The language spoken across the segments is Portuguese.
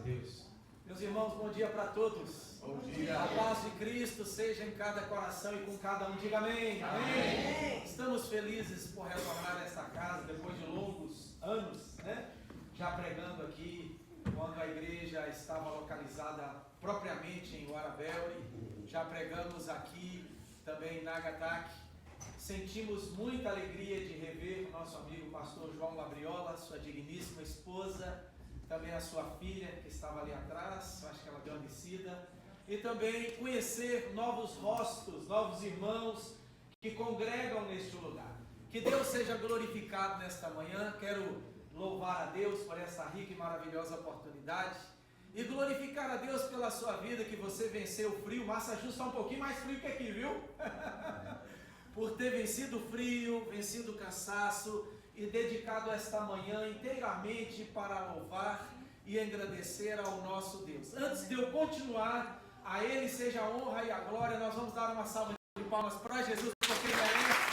Deus. Meus irmãos, bom dia para todos. Bom dia. A paz de Cristo seja em cada coração e com cada um. Diga amém. Amém. Estamos felizes por retornar a esta casa depois de longos anos, né? Já pregando aqui, quando a igreja estava localizada propriamente em Guarabelli. Já pregamos aqui também em Nagataki. Sentimos muita alegria de rever o nosso amigo pastor João Labriola, sua digníssima esposa, também a sua filha que estava ali atrás, acho que ela deu uma descida, e também conhecer novos rostos, novos irmãos que congregam neste lugar. Que Deus seja glorificado nesta manhã. Quero louvar a Deus por essa rica e maravilhosa oportunidade e glorificar a Deus pela sua vida, que você venceu o frio. Massachusetts está um pouquinho mais frio que aqui, viu? Por ter vencido o frio, vencido o cansaço e dedicado esta manhã inteiramente para louvar e agradecer ao nosso Deus. Antes de eu continuar, a Ele seja a honra e a glória. Nós vamos dar uma salva de palmas para Jesus, porque Ele merece.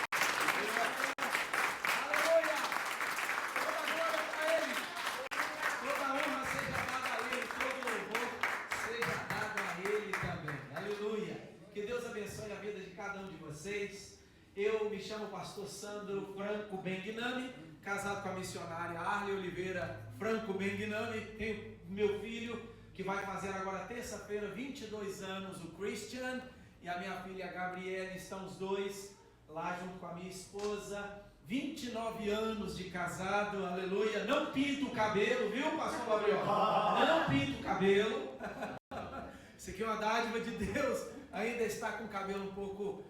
Aleluia! Toda a glória para Ele, toda a honra seja dada a Ele, todo louvor seja dado a Ele também. Aleluia! Que Deus abençoe a vida de cada um de vocês. Eu me chamo pastor Sandro Franco Benguinami, casado com a missionária Arley Oliveira Franco Benguinami. Tenho meu filho, que vai fazer agora terça-feira 22 anos, o Christian, e a minha filha Gabriela. Estão os dois lá junto com a minha esposa. 29 anos de casado, aleluia. Não pinto o cabelo, viu, pastor Gabriel? Não pinto o cabelo. Isso aqui é uma dádiva de Deus. Ainda está com o cabelo um pouco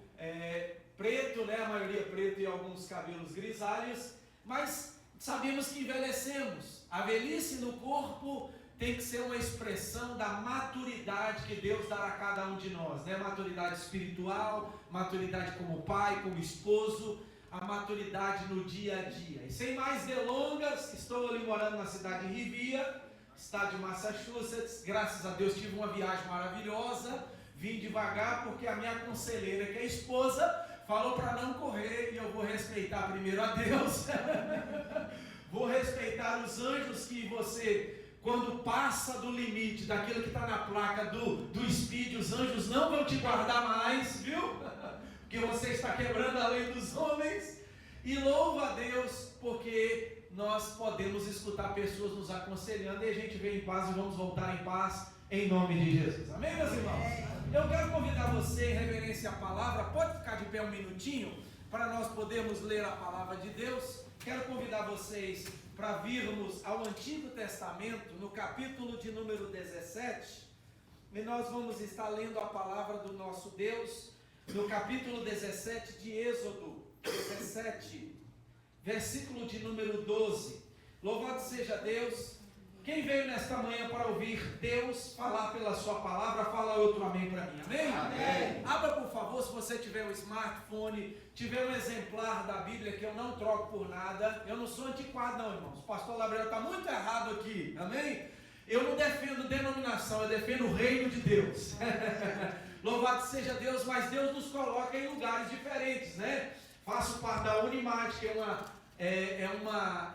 preto, né? A maioria preto e alguns cabelos grisalhos, mas sabemos que envelhecemos. A velhice no corpo tem que ser uma expressão da maturidade que Deus dá a cada um de nós, né? Maturidade espiritual, maturidade como pai, como esposo, a maturidade no dia a dia. E sem mais delongas, estou ali morando na cidade de Rivia, estado de Massachusetts. Graças a Deus tive uma viagem maravilhosa. Vim devagar porque a minha conselheira, que é a esposa, falou para não correr, e eu vou respeitar primeiro a Deus. Vou respeitar os anjos, que você, quando passa do limite daquilo que está na placa do speed, os anjos não vão te guardar mais, viu? Porque você está quebrando a lei dos homens. E louva a Deus, porque nós podemos escutar pessoas nos aconselhando e a gente vem em paz e vamos voltar em paz, em nome de Jesus. Amém, meus irmãos? Eu quero convidar você, em reverência à palavra, pode ficar de pé um minutinho, para nós podermos ler a palavra de Deus. Quero convidar vocês para virmos ao Antigo Testamento, no capítulo de número 17, e nós vamos estar lendo a palavra do nosso Deus, no capítulo 17 de Êxodo 17, versículo de número 12. Louvado seja Deus. Quem veio nesta manhã para ouvir Deus falar pela sua palavra, fala outro amém para mim, amém? Amém? Abra, por favor, se você tiver um smartphone, tiver um exemplar da Bíblia, que eu não troco por nada. Eu não sou antiquado não, irmãos. O pastor Gabriel está muito errado aqui, amém? Eu não defendo denominação, eu defendo o reino de Deus. Louvado seja Deus, mas Deus nos coloca em lugares diferentes, né? Faço parte da Unimate, que é uma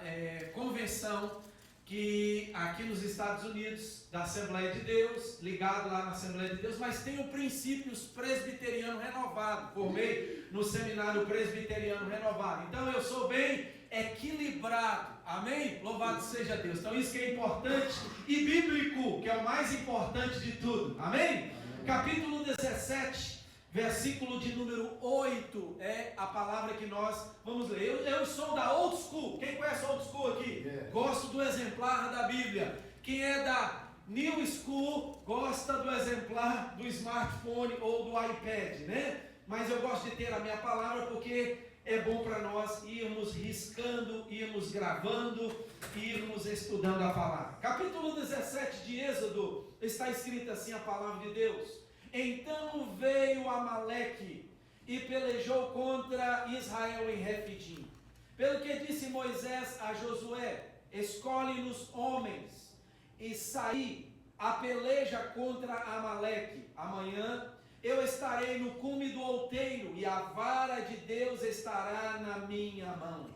convenção que aqui nos Estados Unidos, da Assembleia de Deus, ligado lá na Assembleia de Deus, mas tem o Princípios Presbiteriano Renovado. Formei no Seminário Presbiteriano Renovado. Então eu sou bem equilibrado, amém? Louvado seja Deus. Então isso que é importante, e bíblico, que é o mais importante de tudo, amém? Capítulo 17, versículo de número 8 é a palavra que nós vamos ler. Eu sou da Old School. Quem conhece Old School aqui? Gosto do exemplar da Bíblia. Quem é da New School gosta do exemplar do smartphone ou do iPad, né? Mas eu gosto de ter a minha palavra, porque é bom para nós irmos riscando, irmos gravando, irmos estudando a palavra. Capítulo 17 de Êxodo, está escrita assim a palavra de Deus. Então veio Amaleque e pelejou contra Israel em Refidim. Pelo que disse Moisés a Josué: escolhe-nos homens e saí a peleja contra Amaleque. Amanhã eu estarei no cume do outeiro e a vara de Deus estará na minha mão.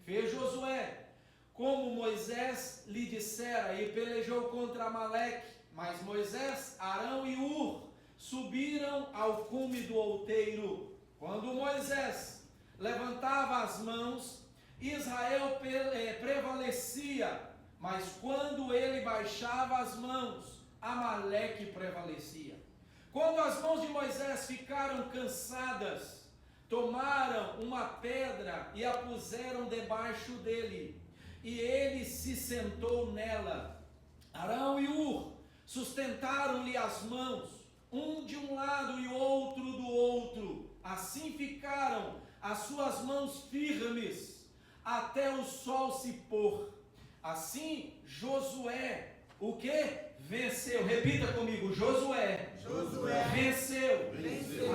Fez Josué como Moisés lhe dissera, e pelejou contra Amaleque. Mas Moisés, Arão e Hur subiram ao cume do outeiro. Quando Moisés levantava as mãos, Israel prevalecia, mas quando ele baixava as mãos, Amaleque prevalecia. Quando as mãos de Moisés ficaram cansadas, tomaram uma pedra e a puseram debaixo dele, e ele se sentou nela. Arão e Hur sustentaram-lhe as mãos, um de um lado e outro do outro. Assim ficaram as suas mãos firmes até o sol se pôr. Assim Josué, o que? Venceu. Repita comigo, Josué venceu.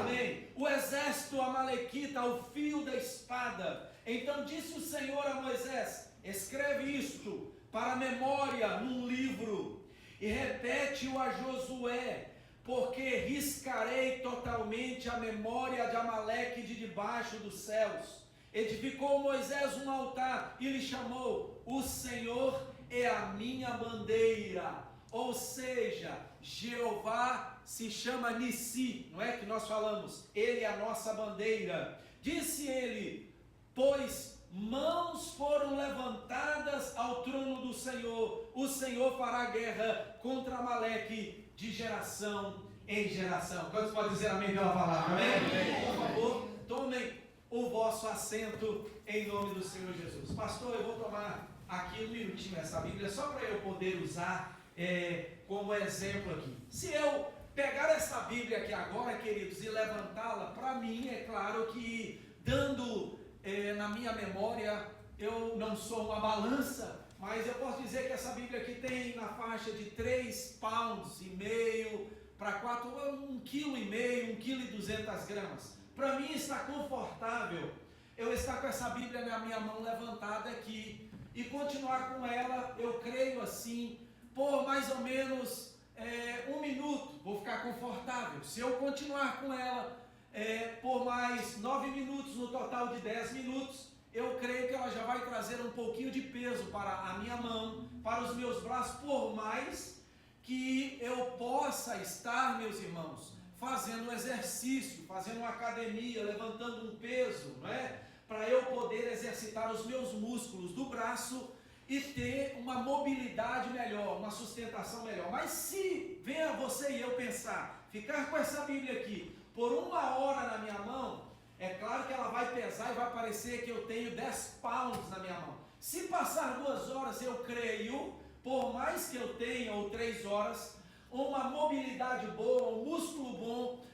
Amém. O exército amalequita ao fio da espada. Então disse o Senhor a Moisés: escreve isto para a memória num livro e repete-o a Josué, porque riscarei totalmente a memória de Amaleque de debaixo dos céus. Edificou Moisés um altar e lhe chamou: o Senhor é a minha bandeira. Ou seja, Jeová se chama Nissi, não é que nós falamos? Ele é a nossa bandeira. Disse ele: pois mãos foram levantadas ao trono do Senhor, o Senhor fará guerra contra Amaleque de geração em geração. Quantos podem dizer amém pela palavra? Amém? Por favor, tomem o vosso assento em nome do Senhor Jesus. Pastor, eu vou tomar aqui um minutinho essa Bíblia, só para eu poder usar como exemplo aqui. Se eu pegar essa Bíblia aqui agora, queridos, e levantá-la, para mim é claro que dando na minha memória, eu não sou uma balança, mas eu posso dizer que essa Bíblia aqui tem na faixa de 3,5 pounds para 4, 1,5 kg, 1,2 kg. Para mim está confortável eu estar com essa Bíblia na minha mão levantada aqui e continuar com ela, eu creio assim, por mais ou menos 1 minuto, vou ficar confortável. Se eu continuar com ela por mais 9 minutos, no total de 10 minutos, eu creio que ela já vai trazer um pouquinho de peso para a minha mão, para os meus braços, por mais que eu possa estar, meus irmãos, fazendo um exercício, fazendo uma academia, levantando um peso, não é? Para eu poder exercitar os meus músculos do braço e ter uma mobilidade melhor, uma sustentação melhor. Mas se venha você e eu pensar, ficar com essa Bíblia aqui por 1 hora na minha mão, é claro que ela vai pesar e vai parecer que eu tenho 10 pounds na minha mão. Se passar 2 horas, eu creio, por mais que eu tenha, ou 3 horas, uma mobilidade boa, um músculo bom,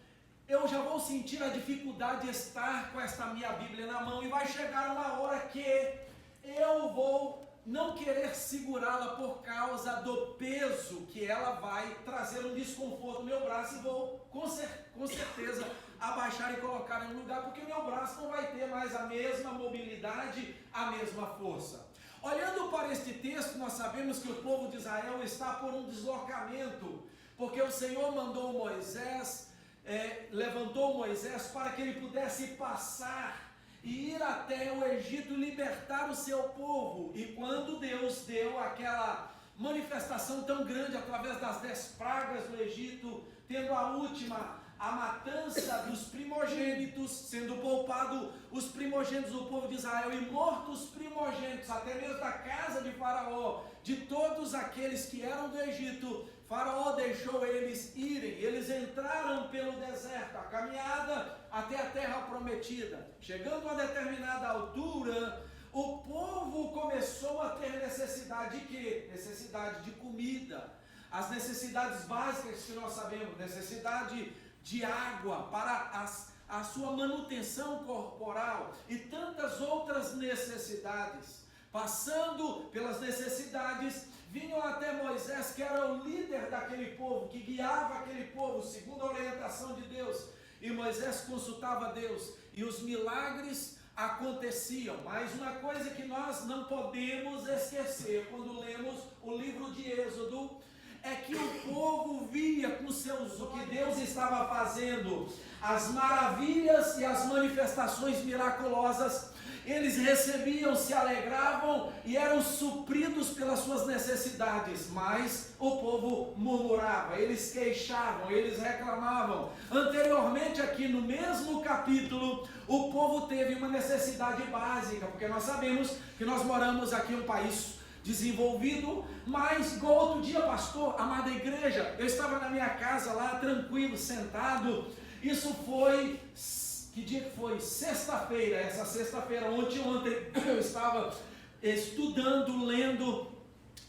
eu já vou sentir a dificuldade de estar com esta minha Bíblia na mão, e vai chegar uma hora que eu vou não querer segurá-la por causa do peso que ela vai trazer um desconforto no meu braço, e vou com certeza abaixar e colocar em um lugar, porque meu braço não vai ter mais a mesma mobilidade, a mesma força. Olhando para este texto, nós sabemos que o povo de Israel está por um deslocamento, porque o Senhor mandou Moisés, levantou Moisés para que ele pudesse passar e ir até o Egito e libertar o seu povo. E quando Deus deu aquela manifestação tão grande através das 10 pragas do Egito, tendo a última, a matança dos primogênitos, sendo poupado os primogênitos do povo de Israel e mortos os primogênitos, até mesmo da casa de Faraó, de todos aqueles que eram do Egito, Faraó deixou eles irem. Eles entraram pelo deserto, a caminhada até a terra prometida. Chegando a determinada altura, o povo começou a ter necessidade de quê? Necessidade de comida. As necessidades básicas que nós sabemos, necessidade de água para a sua manutenção corporal e tantas outras necessidades. Passando pelas necessidades, vinham até Moisés, que era o líder daquele povo, que guiava aquele povo segundo a orientação de Deus, e Moisés consultava Deus, e os milagres aconteciam. Mas uma coisa que nós não podemos esquecer quando lemos o livro de Êxodo, é que o povo via com seus olhos o que Deus estava fazendo, as maravilhas e as manifestações miraculosas, eles recebiam, se alegravam e eram supridos pelas suas necessidades, mas o povo murmurava, eles queixavam, eles reclamavam. Anteriormente aqui no mesmo capítulo, o povo teve uma necessidade básica, porque nós sabemos que nós moramos aqui em um país desenvolvido, mas igual outro dia, pastor, amada igreja, eu estava na minha casa lá, tranquilo, sentado, isso foi, que dia que foi? Sexta-feira, essa sexta-feira, ontem eu estava estudando, lendo,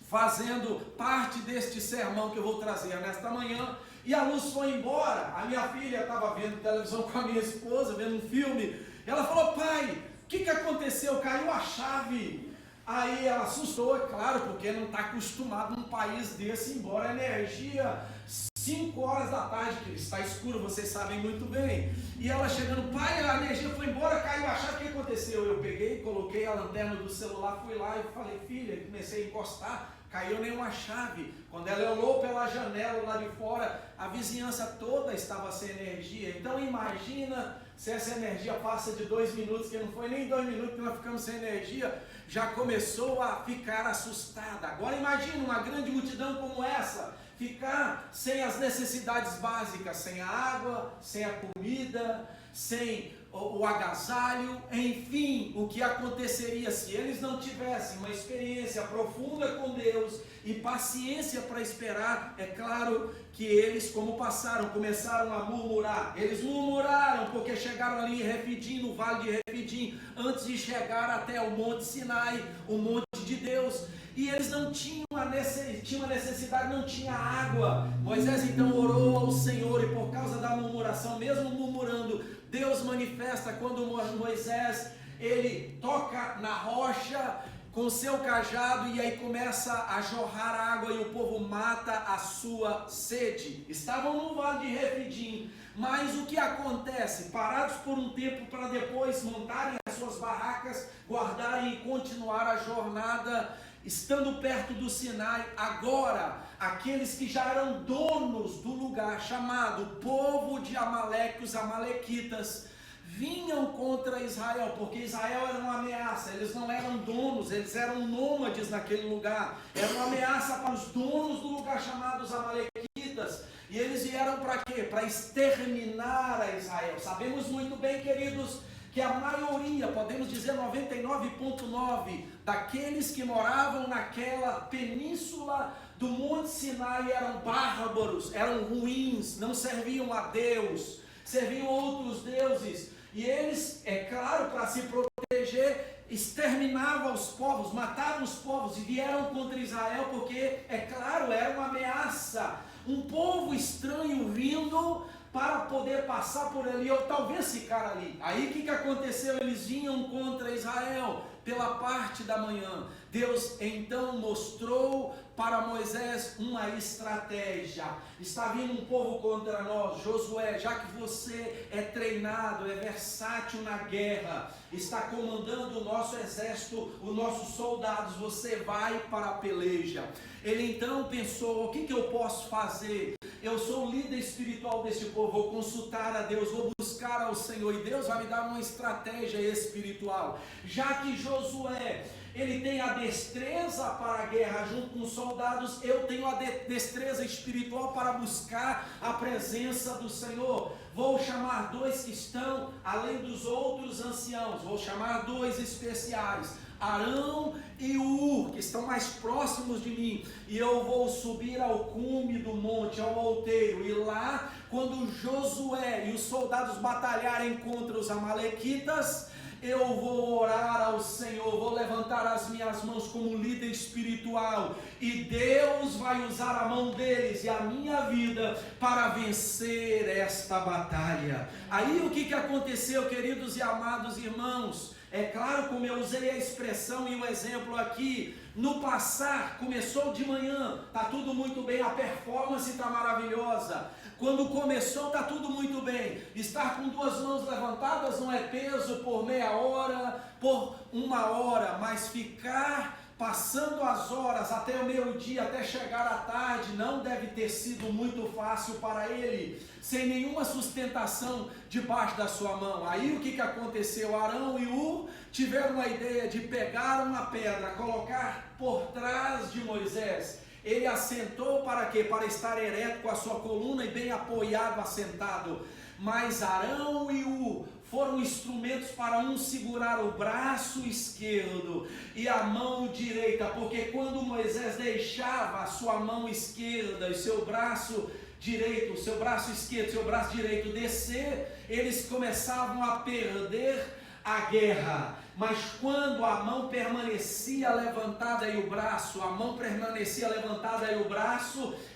fazendo parte deste sermão que eu vou trazer nesta manhã, e a luz foi embora. A minha filha estava vendo televisão com a minha esposa, vendo um filme, ela falou: pai, o que aconteceu? Caiu a chave. Aí ela assustou, é claro, porque não está acostumado num país desse, embora a energia 5 horas da tarde, que está escuro, vocês sabem muito bem. E ela chegando: pai, a energia foi embora, caiu a chave, o que aconteceu? Eu peguei, coloquei a lanterna do celular, fui lá e falei: filha, comecei a encostar, caiu nenhuma chave. Quando ela olhou pela janela lá de fora, a vizinhança toda estava sem energia. Então imagina se essa energia passa de 2 minutos, que não foi nem 2 minutos que nós ficamos sem energia, já começou a ficar assustada. Agora imagina uma grande multidão como essa, ficar sem as necessidades básicas, sem a água, sem a comida, sem o agasalho, enfim, o que aconteceria se eles não tivessem uma experiência profunda com Deus e paciência para esperar? É claro que eles, como passaram, começaram a murmurar. Eles murmuraram porque chegaram ali em Refidim, no vale de Refidim, antes de chegar até o Monte Sinai, o monte de Deus. E eles não tinham uma necessidade, não tinha água. Moisés então orou ao Senhor, e por causa da murmuração, mesmo murmurando, Deus manifesta quando Moisés, ele toca na rocha com seu cajado, e aí começa a jorrar água, e o povo mata a sua sede. Estavam no vale de Refidim, mas o que acontece? Parados por um tempo para depois montarem as suas barracas, guardarem e continuar a jornada, estando perto do Sinai. Agora, aqueles que já eram donos do lugar, chamado povo de Amaleque, os amalequitas, vinham contra Israel, porque Israel era uma ameaça. Eles não eram donos, eles eram nômades naquele lugar, era uma ameaça para os donos do lugar, chamados amalequitas, e eles vieram para quê? Para exterminar a Israel. Sabemos muito bem, queridos, que a maioria, podemos dizer 99,9% daqueles que moravam naquela península do Monte Sinai eram bárbaros, eram ruins, não serviam a Deus, serviam outros deuses, e eles, é claro, para se proteger, exterminavam os povos, mataram os povos e vieram contra Israel, porque, é claro, era uma ameaça, um povo estranho vindo para poder passar por ali, ou talvez ficar ali. Aí o que aconteceu? Eles vinham contra Israel pela parte da manhã. Deus então mostrou para Moisés uma estratégia. Está vindo um povo contra nós. Josué, já que você é treinado, é versátil na guerra, está comandando o nosso exército, os nossos soldados, você vai para a peleja. Ele então pensou: o que eu posso fazer? Eu sou o líder espiritual deste povo, vou consultar a Deus, vou buscar ao Senhor, e Deus vai me dar uma estratégia espiritual. Já que Josué, ele tem a destreza para a guerra junto com os soldados, eu tenho a destreza espiritual para buscar a presença do Senhor. Vou chamar 2 que estão além dos outros anciãos, vou chamar 2 especiais, Arão e Ur, que estão mais próximos de mim, e eu vou subir ao cume do monte, ao outeiro, e lá, quando Josué e os soldados batalharem contra os amalequitas, eu vou orar ao Senhor, vou levantar as minhas mãos como líder espiritual, e Deus vai usar a mão deles e a minha vida para vencer esta batalha. Aí o que aconteceu, queridos e amados irmãos? É claro, como eu usei a expressão e o exemplo aqui, no passar, começou de manhã, está tudo muito bem, a performance está maravilhosa. Quando começou, está tudo muito bem. Estar com 2 mãos levantadas não é peso por meia hora, por 1 hora, mas ficar passando as horas até o meio-dia, até chegar à tarde, não deve ter sido muito fácil para ele, sem nenhuma sustentação debaixo da sua mão. Aí o que aconteceu? Arão e Hur tiveram a ideia de pegar uma pedra, colocar por trás de Moisés. Ele assentou para quê? Para estar ereto com a sua coluna e bem apoiado, assentado. Mas Arão e Hur foram instrumentos para um segurar o braço esquerdo e a mão direita, porque quando Moisés deixava a sua mão esquerda e seu braço direito, seu braço esquerdo, seu braço direito descer, eles começavam a perder a guerra. Mas quando a mão permanecia levantada e o braço,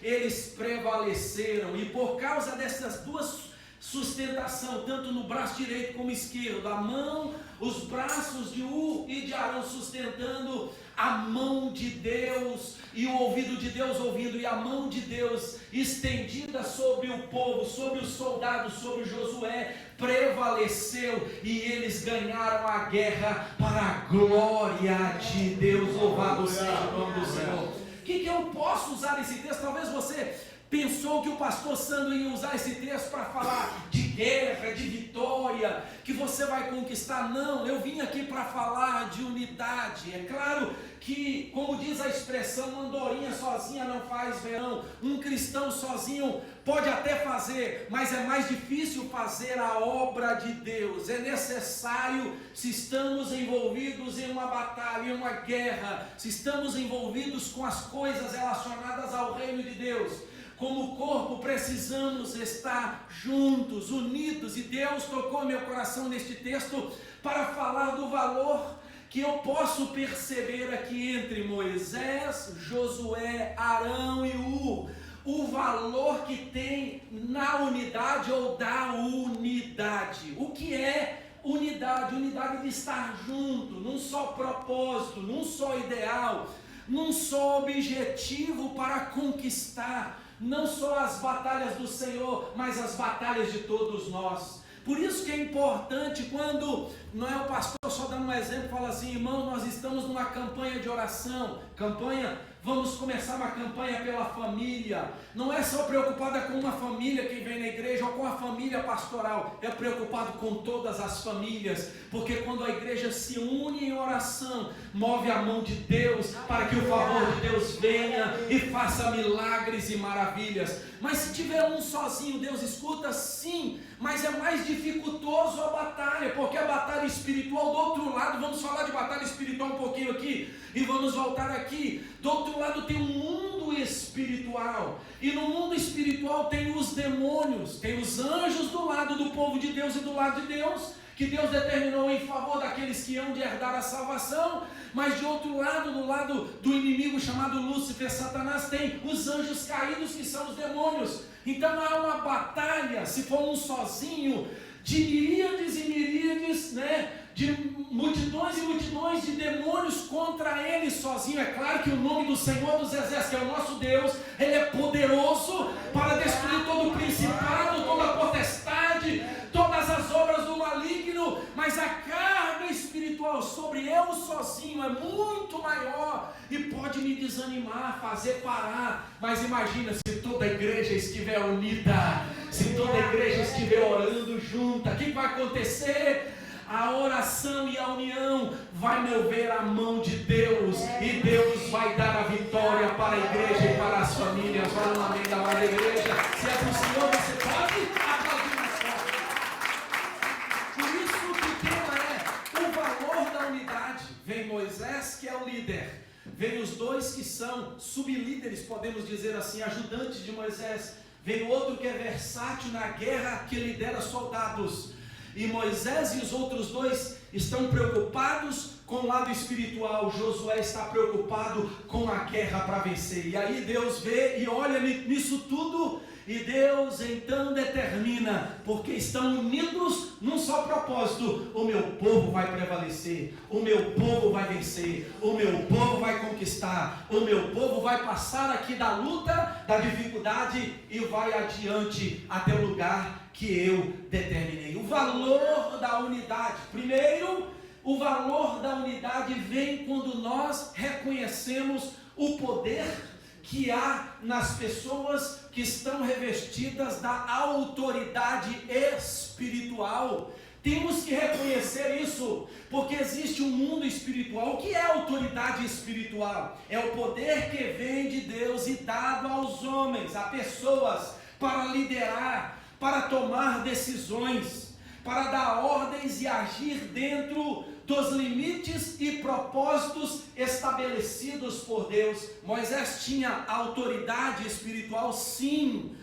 eles prevaleceram. E por causa dessas duas sustentação, tanto no braço direito como esquerdo, a mão, os braços de Hur e de Arão sustentando a mão de Deus, e o ouvido de Deus ouvindo, e a mão de Deus estendida sobre o povo, sobre os soldados, sobre Josué, prevaleceu, e eles ganharam a guerra para a glória de Deus. Louvado seja o nome do Senhor. O que eu posso usar esse texto? Talvez você pensou que o pastor Sandro ia usar esse texto para falar de guerra, de vitória, que você vai conquistar. Não, eu vim aqui para falar de unidade. É claro que, como diz a expressão, uma andorinha sozinha não faz verão. Um cristão sozinho pode até fazer, mas é mais difícil fazer a obra de Deus. É necessário, se estamos envolvidos em uma batalha, em uma guerra, se estamos envolvidos com as coisas relacionadas ao reino de Deus, como corpo, precisamos estar juntos, unidos. E Deus tocou meu coração neste texto para falar do valor que eu posso perceber aqui entre Moisés, Josué, Arão e Hur. O valor que tem na unidade ou da unidade. O que é unidade? Unidade de estar junto, num só propósito, num só ideal, num só objetivo para conquistar não só as batalhas do Senhor, mas as batalhas de todos nós. Por isso que é importante quando, não é o pastor só dando um exemplo, fala assim: irmãos, nós estamos numa campanha de oração, vamos começar uma campanha pela família. Não é só preocupada com uma família que vem na igreja ou com a família pastoral, é preocupado com todas as famílias, porque quando a igreja se une em oração, move a mão de Deus para que o favor de Deus venha e faça milagres e maravilhas. Mas se tiver um sozinho, Deus escuta sim, mas é mais dificultoso a batalha, porque a batalha espiritual do outro lado, vamos falar de batalha espiritual um pouquinho aqui, e vamos voltar aqui. Do outro lado tem um mundo espiritual, e no mundo espiritual tem os demônios, tem os anjos do lado do povo de Deus e do lado de Deus, que Deus determinou em favor daqueles que hão de herdar a salvação. Mas de outro lado, do lado do inimigo chamado Lúcifer, Satanás, tem os anjos caídos, que são os demônios. Então há uma batalha, se for um sozinho, de miríades e miríades, de multidões e multidões de demônios contra ele sozinho. É claro que o nome do Senhor dos Exércitos, que é o nosso Deus, ele é poderoso para destruir todo o principado, toda a potestade, todas as obras do maligno, mas a carga espiritual sobre eu sozinho é muito maior e pode me desanimar, fazer parar. Mas imagina se toda a igreja estiver unida, se toda a igreja estiver orando junta, o que vai acontecer? A oração e a união vai mover a mão de Deus, e Deus vai dar a vitória para a igreja e para as famílias. Fala um amém da hora da igreja. Se é para o Senhor, você pode aplaudir mais forte. Por isso que o tema é o valor da unidade. Vem Moisés, que é o líder, vem os dois que são sublíderes, podemos dizer assim, ajudantes de Moisés, vem o outro que é versátil na guerra, que lidera soldados. E Moisés e os outros dois estão preocupados com o lado espiritual. Josué está preocupado com a guerra para vencer. E aí Deus vê e olha nisso tudo, e Deus então determina, porque estão unidos num só propósito: o meu povo vai prevalecer, o meu povo vai vencer, o meu povo vai conquistar, o meu povo vai passar aqui da luta, da dificuldade, e vai adiante até o lugar que eu determinei. O valor da unidade. Primeiro, O valor da unidade vem quando nós reconhecemos o poder que há nas pessoas que estão revestidas da autoridade espiritual. Temos que reconhecer isso, porque existe um mundo espiritual. O que é autoridade espiritual? É o poder que vem de Deus e dado aos homens, a pessoas, para liderar, para tomar decisões, para dar ordens e agir dentro dos limites e propósitos estabelecidos por Deus. Moisés tinha autoridade espiritual, sim.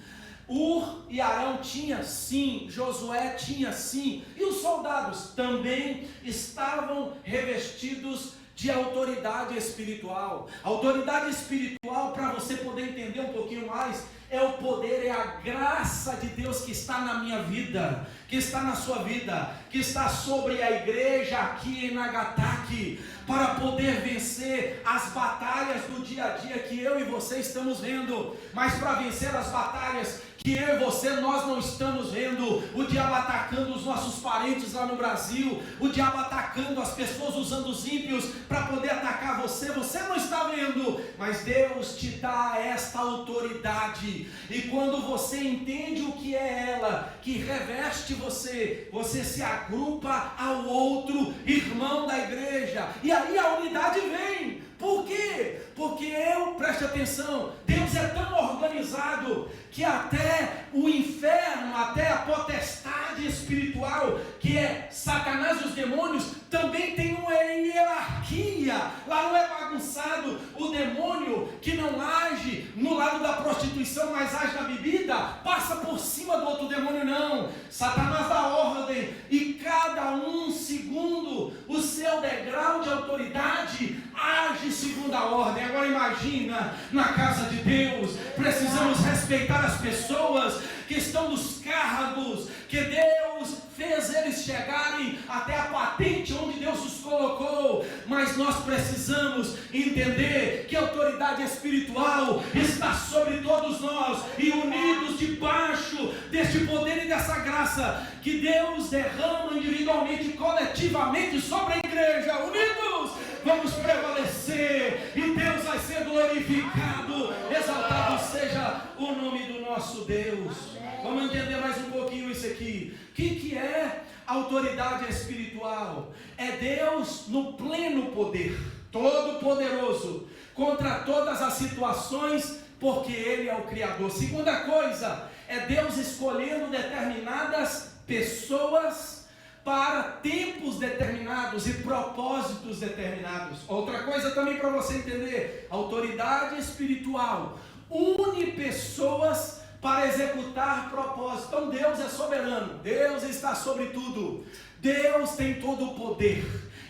Ur e Arão tinha, sim. Josué tinha, sim. E os soldados também estavam revestidos de autoridade espiritual. Autoridade espiritual, para você poder entender um pouquinho mais, é o poder, é a graça de Deus que está na minha vida, que está na sua vida, que está sobre a igreja aqui em Nagataki, para poder vencer as batalhas do dia a dia que eu e você estamos vendo. Mas para vencer as batalhas que eu e você, nós não estamos vendo, o diabo atacando os nossos parentes lá no Brasil, o diabo atacando as pessoas, usando os ímpios para poder atacar você, você não está vendo, mas Deus te dá esta autoridade, e quando você entende o que é ela, que reveste você, você se agrupa ao outro irmão da igreja, e aí a unidade vem. Por quê? Porque preste atenção, Deus é tão organizado que até o inferno, até a potestade espiritual, que é Satanás e os demônios, também tem uma hierarquia. Lá não é bagunçado. O demônio que não age no lado da prostituição, mas age na bebida, passa por cima do outro demônio, não. Satanás dá ordem, e cada um segundo o seu degrau de autoridade age segundo a ordem. Agora imagina, na casa de Deus, precisamos respeitar as pessoas que estão nos cargos, que Deus fez eles chegarem até a patente onde Deus os colocou, mas nós precisamos entender que a autoridade espiritual está sobre todos nós, e unidos debaixo deste poder e dessa graça que Deus derrama individualmente e coletivamente sobre a igreja, unidos vamos prevalecer, e Deus vai ser glorificado, exaltado seja o nome do nosso Deus. Vamos entender mais um pouquinho isso aqui. O que é autoridade espiritual? É Deus no pleno poder, todo poderoso, contra todas as situações, porque Ele é o Criador. Segunda coisa, é Deus escolhendo determinadas pessoas para tempos determinados e propósitos determinados. Outra coisa também para você entender, autoridade espiritual une pessoas para executar propósitos. Então Deus é soberano, Deus está sobre tudo, Deus tem todo o poder,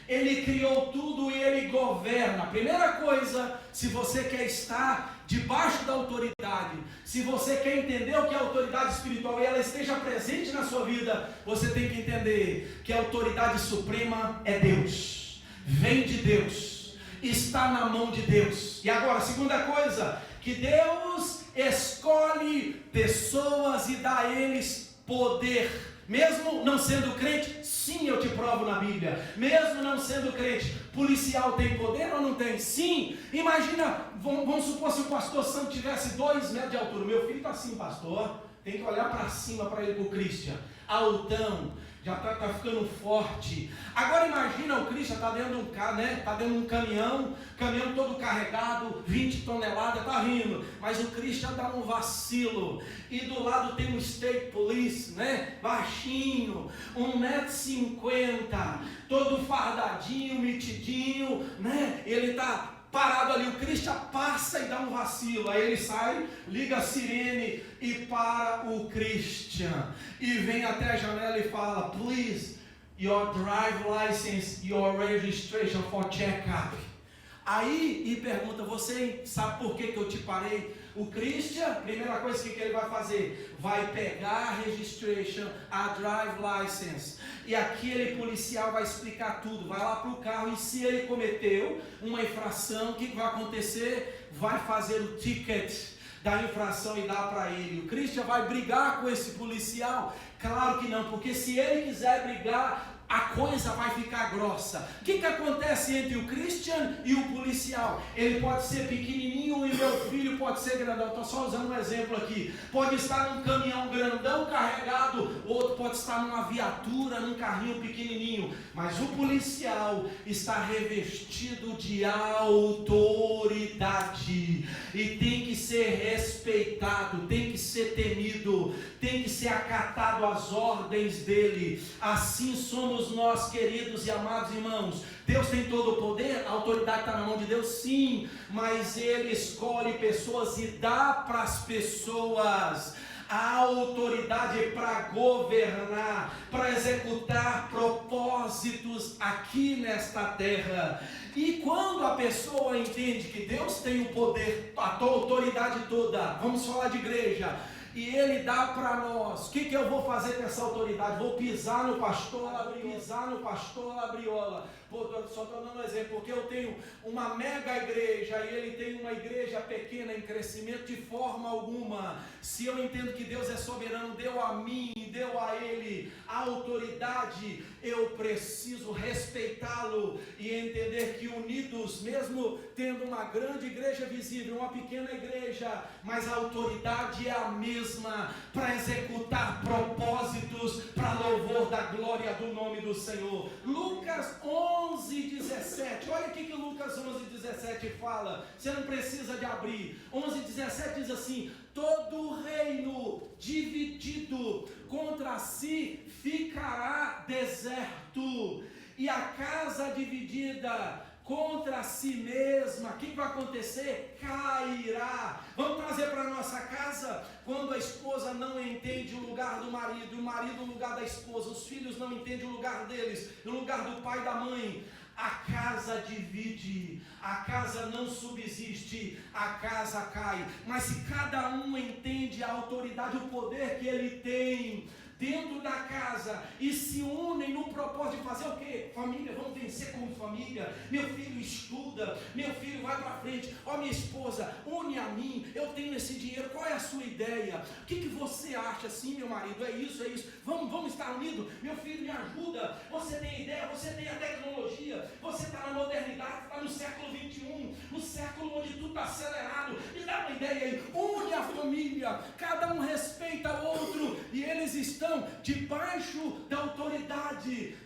Ele criou tudo e Ele governa. Primeira coisa, se você quer estar debaixo da autoridade, se você quer entender o que é autoridade espiritual e ela esteja presente na sua vida, você tem que entender que a autoridade suprema é Deus, vem de Deus, está na mão de Deus. E agora, segunda coisa, que Deus escolhe pessoas e dá a eles poder. Mesmo não sendo crente, sim, eu te provo na Bíblia. Mesmo não sendo crente, policial tem poder ou não tem? Sim. Imagina, vamos supor se o pastor Santo tivesse 2 metros de altura. Meu filho está assim, pastor, tem que olhar para cima para ele, para o Christian, altão, já está ficando forte. Agora imagina, o Christian está dentro de um carro, né? Está dentro de um caminhão todo carregado, 20 toneladas, está rindo, mas o Christian dá um vacilo, e do lado tem um state police, né? Baixinho, 1,50 m, todo fardadinho, metidinho, né? Ele está parado ali, o Christian passa e dá um vacilo, aí ele sai, liga a sirene e para o Christian, e vem até a janela e fala: please, your drive license, your registration for check-up. Aí, e pergunta: você sabe por que eu te parei? O Christian, primeira coisa que ele vai fazer, vai pegar a registration, a drive license, e aquele policial vai explicar tudo, vai lá para o carro, e se ele cometeu uma infração, o que vai acontecer? Vai fazer o ticket da infração e dar para ele. O Christian vai brigar com esse policial? Claro que não, porque se ele quiser brigar a coisa vai ficar grossa. O que acontece entre o Christian e o policial? Ele pode ser pequenininho e meu filho pode ser grandão. Estou só usando um exemplo aqui. Pode estar num caminhão grandão carregado, o outro pode estar numa viatura, num carrinho pequenininho. Mas o policial está revestido de autoridade e tem que ser respeitado, tem que ser temido, tem que ser acatado às ordens dele. Assim somos nós, queridos e amados irmãos. Deus tem todo o poder, a autoridade está na mão de Deus, sim, mas Ele escolhe pessoas e dá para as pessoas a autoridade para governar, para executar propósitos aqui nesta terra. E quando a pessoa entende que Deus tem o poder, a autoridade toda, vamos falar de igreja, e Ele dá para nós, o que eu vou fazer com essa autoridade? Vou pisar no pastor Labriola. Só estou dando um exemplo, porque eu tenho uma mega igreja e ele tem uma igreja pequena em crescimento de forma alguma. Se eu entendo que Deus é soberano, deu a mim, deu a ele a autoridade, eu preciso respeitá-lo e entender que unidos, mesmo tendo uma grande igreja visível, uma pequena igreja, mas a autoridade é a mesma para executar propósitos para louvor da glória do nome do Senhor. Lucas 11:17, olha o que Lucas 11:17 fala, você não precisa de abrir. 11:17 diz assim: todo reino dividido contra si ficará deserto, e a casa dividida contra si mesma, o que vai acontecer? Cairá. Vamos trazer para a nossa casa, quando a esposa não entende o lugar do marido, o marido o lugar da esposa, os filhos não entendem o lugar deles, o lugar do pai e da mãe, a casa divide, a casa não subsiste, a casa cai. Mas se cada um entende a autoridade, o poder que ele tem dentro da casa e se unem no propósito de fazer o quê? Família, vamos vencer como família. Meu filho estuda, meu filho vai para frente. Ó, minha esposa, une a mim, eu tenho esse dinheiro, qual é a sua ideia? O que você acha? Sim, meu marido, é isso, vamos estar unidos. Meu filho, me ajuda, você tem ideia, você tem a tecnologia, você está na modernidade, está no século 21, no século onde tudo está acelerado, me dá uma ideia aí, une a família, cada um respeita o outro, e eles estão debaixo da autoridade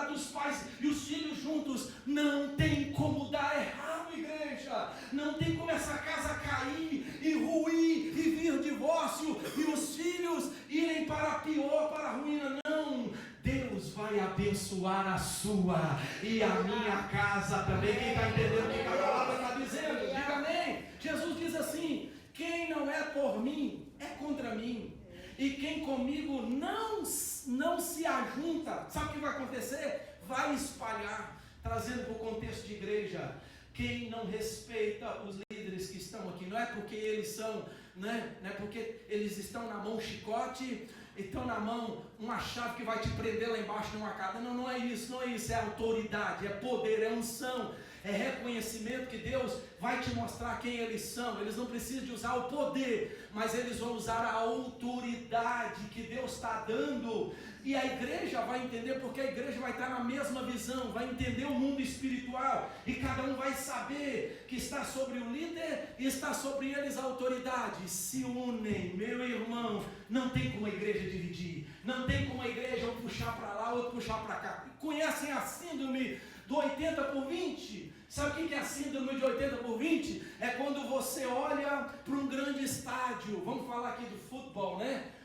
dos pais e os filhos juntos. Não tem como dar errado, igreja. Não tem como essa casa cair e ruir e vir divórcio e os filhos irem para a pior, para a ruína. Não, Deus vai abençoar a sua e a minha casa também. Quem está entendendo o que a palavra está dizendo? Diga amém. Jesus diz assim: quem não é por mim é contra mim, e quem comigo não se ajunta, sabe o que vai acontecer? Vai espalhar. Trazendo para o contexto de igreja, quem não respeita os líderes que estão aqui, não é porque eles são, não é porque eles estão na mão um chicote, estão na mão uma chave que vai te prender lá embaixo numa casa. Não é isso, é autoridade, é poder, é unção, é reconhecimento que Deus vai te mostrar quem eles são. Eles não precisam de usar o poder, mas eles vão usar a autoridade que Deus está dando. E a igreja vai entender, porque a igreja vai estar na mesma visão, vai entender o mundo espiritual, e cada um vai saber que está sobre o líder e está sobre eles a autoridade. Se unem, meu irmão. Não tem como a igreja dividir, não tem como a igreja um puxar para lá, outro puxar para cá. Conhecem a síndrome do 80/20? Sabe o que é a síndrome de 80/20? É quando você olha para um grande estádio, vamos falar aqui do futebol,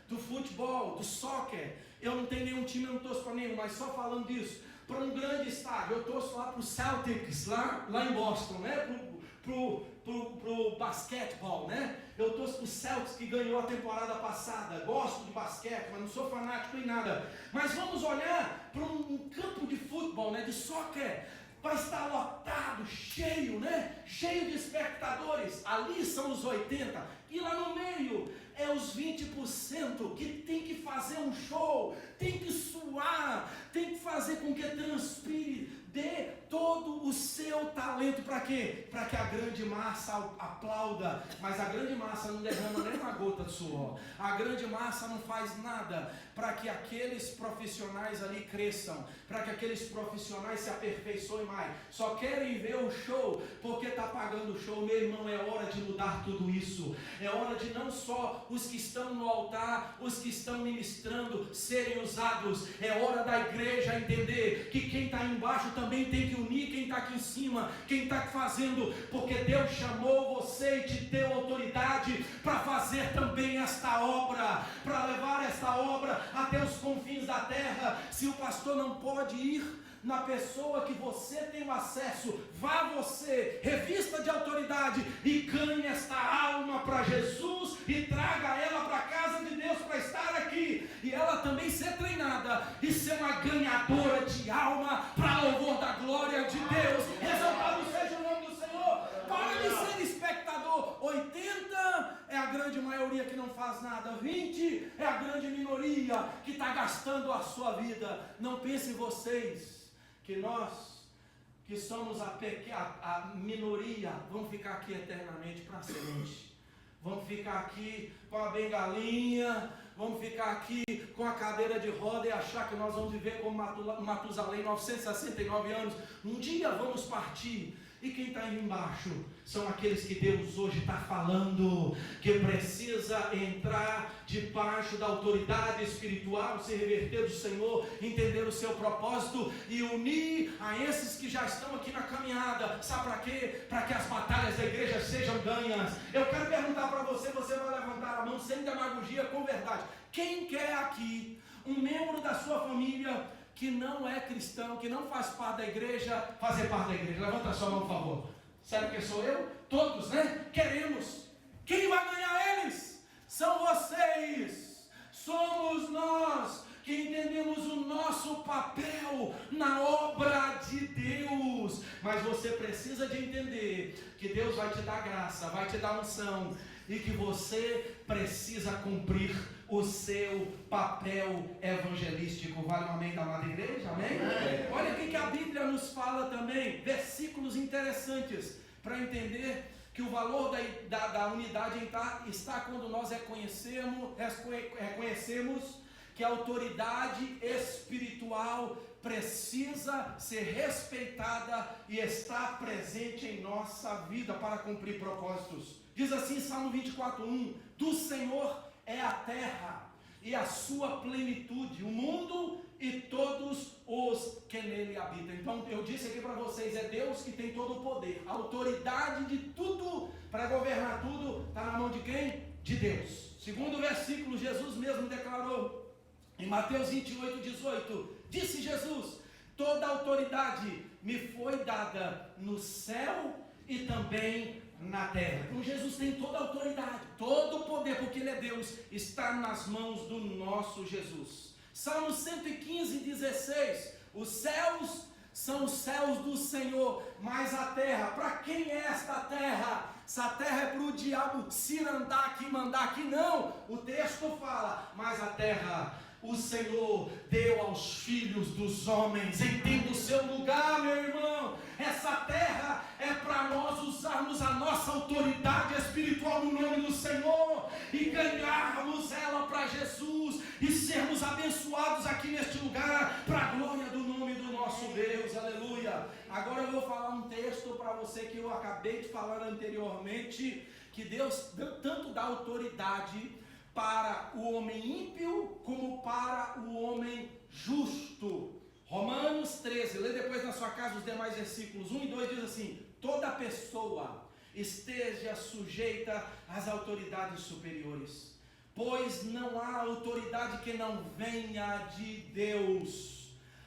do futebol, do soccer. Eu não tenho nenhum time, eu não torço para nenhum, mas só falando disso, para um grande estádio, eu torço lá para o Celtics, lá em Boston, pro basquetebol, eu torço para o Celtics, que ganhou a temporada passada. Gosto de basquete, mas não sou fanático em nada. Mas vamos olhar para um campo de futebol, de soccer. Vai estar lotado, cheio, cheio de espectadores. Ali são os 80, e lá no meio é os 20% que tem que fazer um show, tem que suar, tem que fazer com que transpire Dê todo o seu talento para quê? Para que a grande massa aplauda. Mas a grande massa não derrama nem uma gota de suor. A grande massa não faz nada para que aqueles profissionais ali cresçam, para que aqueles profissionais se aperfeiçoem mais. Só querem ver o show porque está pagando o show. Meu irmão, é hora de mudar tudo isso. É hora de não só os que estão no altar, os que estão ministrando serem usados. É hora da igreja entender que quem está embaixo também tem que unir quem está aqui em cima, quem está fazendo, porque Deus chamou você e te deu autoridade para fazer também esta obra, para levar esta obra até os confins da terra. Se o pastor não pode ir na pessoa que você tem o acesso, vá você, revista de autoridade e ganhe esta alma para Jesus e traga ela para a casa de Deus para estar aqui, e ela também ser treinada e ser uma ganhadora de alma para louvor da glória de Deus. Exaltado seja o nome do Senhor. Para de ser espectador. 80 é a grande maioria que não faz nada, 20 é a grande minoria que está gastando a sua vida. Não pensem vocês que nós, que somos a minoria, vamos ficar aqui eternamente para sempre. Vamos ficar aqui com a bengalinha, vamos ficar aqui com a cadeira de roda e achar que nós vamos viver como Matusalém, 969 anos. Um dia vamos partir. E quem está aí embaixo são aqueles que Deus hoje está falando, que precisa entrar debaixo da autoridade espiritual, se reverter do Senhor, entender o seu propósito e unir a esses que já estão aqui na caminhada. Sabe para quê? Para que as batalhas da igreja sejam ganhas. Eu quero perguntar para você, você vai levantar a mão sem demagogia, com verdade. Quem quer aqui um membro da sua família que não é cristão, que não faz parte da igreja, fazer parte da igreja? Levanta a sua mão, por favor. Sabe quem sou eu? Todos, né? Queremos. Quem vai ganhar eles? São vocês. Somos nós que entendemos o nosso papel na obra de Deus. Mas você precisa de entender que Deus vai te dar graça, vai te dar unção, e que você precisa cumprir o seu papel evangelístico. Vale um amém da amada igreja? Amém? Olha o que a Bíblia nos fala também, versículos interessantes para entender que o valor da unidade está quando nós reconhecemos que a autoridade espiritual precisa ser respeitada e estar presente em nossa vida para cumprir propósitos. Diz assim Salmo 24:1: do Senhor é a terra e a sua plenitude, o mundo e todos os que nele habitam. Então eu disse aqui para vocês, é Deus que tem todo o poder, a autoridade de tudo, para governar tudo, está na mão de quem? De Deus. Segundo versículo, Jesus mesmo declarou em Mateus 28:18, disse Jesus: toda a autoridade me foi dada no céu e também na terra. Então Jesus tem toda a autoridade, todo o poder, porque Ele é Deus, está nas mãos do nosso Jesus. Salmo 115:16, os céus são os céus do Senhor, mas a terra, para quem é esta terra? Essa terra é para o diabo cirandar aqui, mandar aqui? Não, o texto fala, mas a terra o Senhor deu aos filhos dos homens. Entenda o seu lugar, meu irmão. Essa terra é para nós usarmos a nossa autoridade espiritual no nome do Senhor e ganharmos ela para Jesus e sermos abençoados aqui neste lugar para a glória do nome do nosso Deus. Aleluia. Agora eu vou falar um texto para você que eu acabei de falar anteriormente, que Deus tanto dá autoridade para o homem ímpio como para o homem justo. Romanos 13, lê depois na sua casa os demais versículos. 1 e 2 diz assim: toda pessoa esteja sujeita às autoridades superiores, pois não há autoridade que não venha de Deus.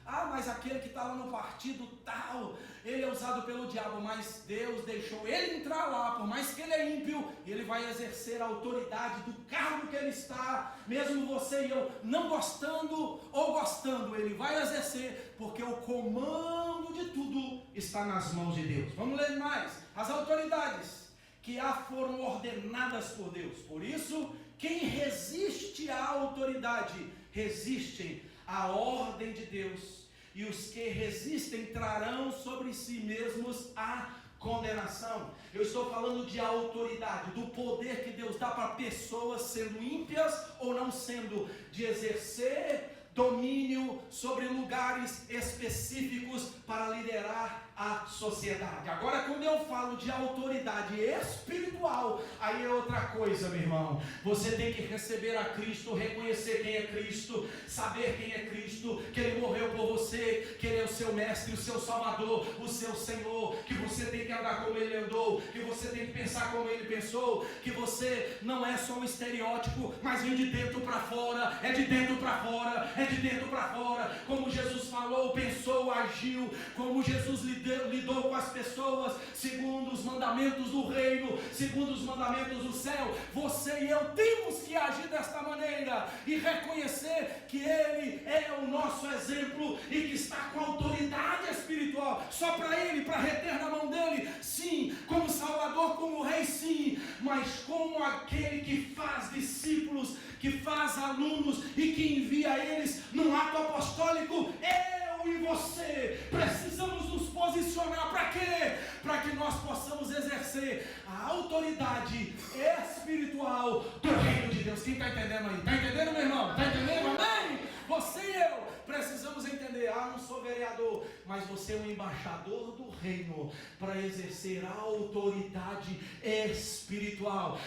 Ah, mas aquele que está lá no partido tal, ele é usado pelo diabo, mas Deus deixou ele entrar lá, por mais que ele é ímpio, ele vai exercer a autoridade do cargo que ele está, mesmo você e eu não gostando ou gostando, ele vai exercer, porque o comando de tudo está nas mãos de Deus. Vamos ler mais. As autoridades que foram ordenadas por Deus, por isso, quem resiste à autoridade, resistem à ordem de Deus, e os que resistem trarão sobre si mesmos a condenação. Eu estou falando de autoridade, do poder que Deus dá para pessoas, sendo ímpias ou não sendo, de exercer domínio sobre lugares específicos para liderar a sociedade. Agora, quando eu falo de autoridade espiritual, aí é outra coisa, meu irmão. Você tem que receber a Cristo, reconhecer quem é Cristo, saber quem é Cristo, que Ele morreu por você, que Ele é o seu mestre, o seu salvador, o seu Senhor, que você tem que andar como Ele andou, que você tem que pensar como Ele pensou, que você não é só um estereótipo, mas vem de dentro para fora, é de dentro para fora, é de dentro para fora, como Jesus falou, pensou, agiu, como Jesus lidou com as pessoas, segundo os mandamentos do reino, segundo os mandamentos do céu. Você e eu temos que agir desta maneira e reconhecer que Ele é o nosso exemplo e que está com autoridade espiritual, só para Ele, para reter na mão dele, sim, como Salvador, como Rei, sim, mas como aquele que faz discípulos, que faz alunos e que envia eles num ato apostólico. Eu e você precisamos nos posicionar para quê? Para que nós possamos exercer a autoridade espiritual do reino de Deus. Quem está entendendo aí? Está entendendo, meu irmão? Está entendendo? Amém? Você e eu precisamos entender. Não sou vereador, mas você é um embaixador do reino para exercer a autoridade espiritual.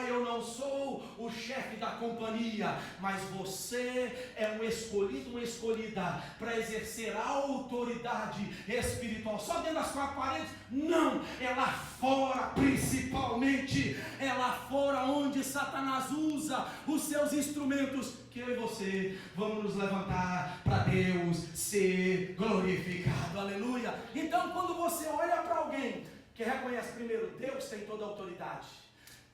Eu não sou o chefe da companhia, mas você é um escolhido, uma escolhida para exercer a autoridade espiritual. Só dentro das quatro paredes? Não, é lá fora, principalmente é lá fora onde Satanás usa os seus instrumentos, que eu e você vamos nos levantar para Deus ser glorificado. Aleluia. Então, quando você olha para alguém que reconhece, primeiro, Deus tem toda a autoridade.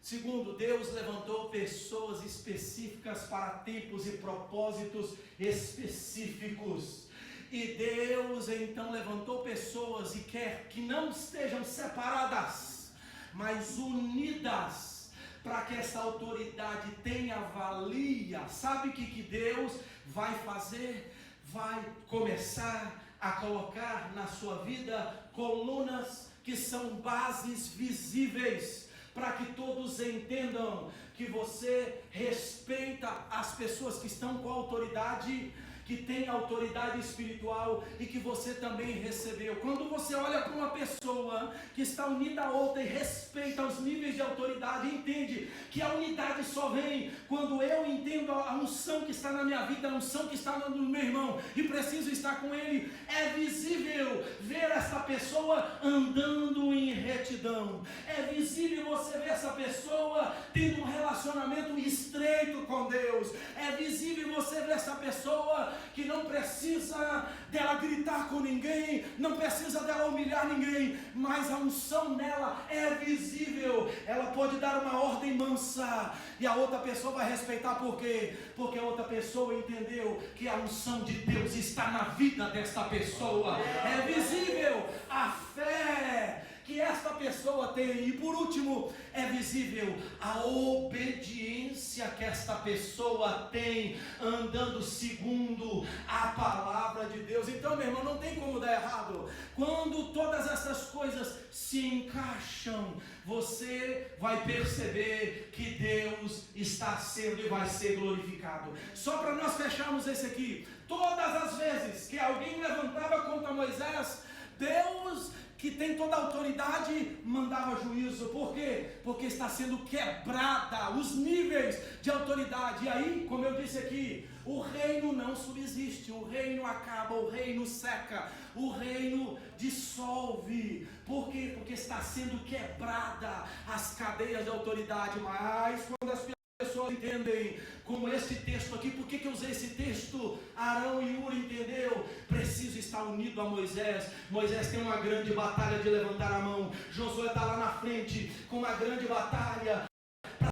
Segundo, Deus levantou pessoas específicas para tempos e propósitos específicos. E Deus então levantou pessoas e quer que não estejam separadas, mas unidas, para que essa autoridade tenha valia. Sabe o que Deus vai fazer? Vai começar a colocar na sua vida colunas que são bases visíveis, para que todos entendam que você respeita as pessoas que estão com autoridade, que tem autoridade espiritual e que você também recebeu. Quando você olha para uma pessoa que está unida a outra e respeita os níveis de autoridade, entende que a unidade só vem quando eu entendo a unção que está na minha vida, a unção que está no meu irmão e preciso estar com ele. É visível ver essa pessoa andando em retidão, é visível você ver essa pessoa tendo um relacionamento estreito com Deus, é visível você ver essa pessoa que não precisa dela gritar com ninguém, não precisa dela humilhar ninguém, mas a unção nela é visível. Ela pode dar uma ordem mansa e a outra pessoa vai respeitar. Por quê? Porque a outra pessoa entendeu que a unção de Deus está na vida desta pessoa. É visível a fé que esta pessoa tem. E por último, é visível a obediência que esta pessoa tem, andando segundo a palavra de Deus. Então, meu irmão, não tem como dar errado. Quando todas essas coisas se encaixam, você vai perceber que Deus está sendo e vai ser glorificado. Só para nós fecharmos esse aqui, todas as vezes que alguém levantava contra Moisés, Deus, que tem toda a autoridade, mandava juízo. Por quê? Porque está sendo quebrada os níveis de autoridade. E aí, como eu disse aqui, o reino não subsiste, o reino acaba, o reino seca, o reino dissolve. Por quê? Porque está sendo quebrada as cadeias de autoridade. Mas quando as pessoas entendem, como este texto aqui, por que eu usei esse texto? Arão e Hur entendeu, preciso estar unido a Moisés. Moisés tem uma grande batalha de levantar a mão, Josué está lá na frente com uma grande batalha para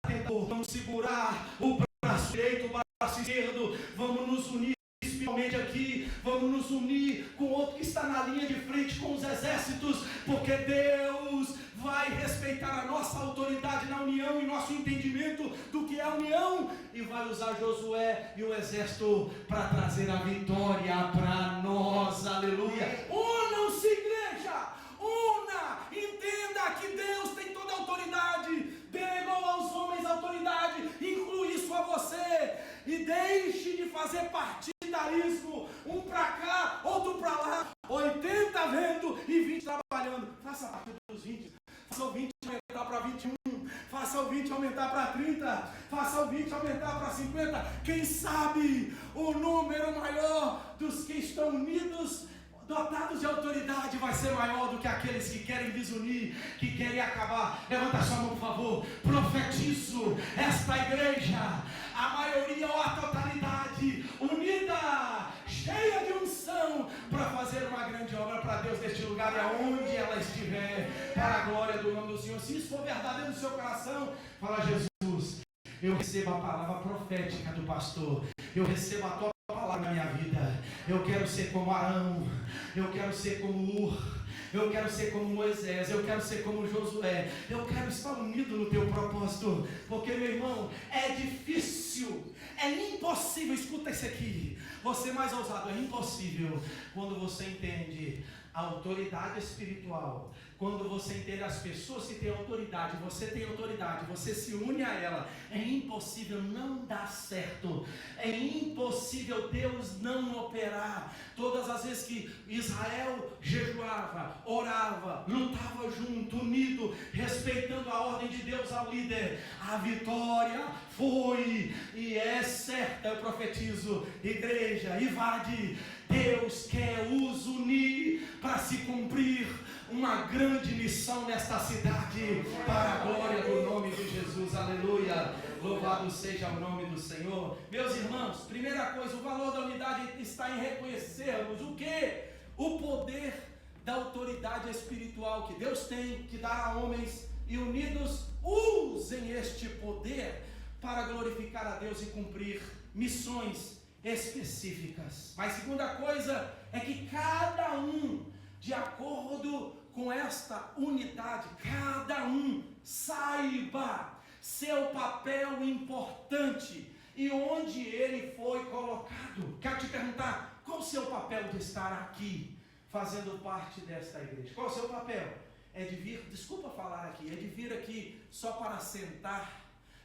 tentar, vamos segurar o braço direito, o braço esquerdo, vamos nos unir espiritualmente aqui, vamos nos unir com o outro que está na linha de frente com os exércitos, porque Deus vai respeitar a nossa autoridade na união e nosso entendimento do que é a união, e vai usar Josué e o exército para trazer a vitória para nós. Aleluia. Unam-se, igreja, entenda que Deus tem toda a autoridade, delegou aos homens a autoridade, inclui isso a você, e deixe de fazer partidarismo, um para cá, outro para lá, 80 vendo e 20 trabalhando. Faça parte dos 20, faça o 20 aumentar para 21, faça o 20 aumentar para 30, faça o 20 aumentar para 50, quem sabe o número maior dos que estão unidos, dotados de autoridade, vai ser maior do que aqueles que querem desunir, que querem acabar. Levanta sua mão, por favor. Profetizo esta igreja, a maioria ou a totalidade, unida, cheia de unção, para fazer uma grande obra para Deus neste lugar e aonde ela estiver, para a glória do nome do Senhor. Se isso for verdadeiro no seu coração, fala: Jesus, eu recebo a palavra profética do pastor, eu recebo a tua palavra na minha vida, eu quero ser como Arão, eu quero ser como Ur, eu quero ser como Moisés, eu quero ser como Josué, eu quero estar unido no teu propósito, porque, meu irmão, é difícil, é impossível, escuta isso aqui, você mais ousado, é impossível quando você entende a autoridade espiritual, quando você entende as pessoas que têm autoridade, você tem autoridade, você se une a ela, é impossível não dar certo, é impossível Deus não operar. Todas as vezes que Israel jejuava, orava, lutava junto, unido, respeitando a ordem de Deus ao líder, a vitória foi e é certa. Eu profetizo, igreja, invade. Deus quer os unir para se cumprir uma grande missão nesta cidade, para a glória do nome de Jesus. Aleluia, louvado seja o nome do Senhor. Meus irmãos, primeira coisa, o valor da unidade está em reconhecermos o que? O poder da autoridade espiritual que Deus tem que dar a homens, e unidos usem este poder para glorificar a Deus e cumprir missões específicas. Mas segunda coisa é que cada um, de acordo com esta unidade, cada um saiba seu papel importante e onde ele foi colocado. Quero te perguntar, qual o seu papel de estar aqui, fazendo parte desta igreja? Qual o seu papel? É de vir, desculpa falar aqui, é de vir aqui só para sentar,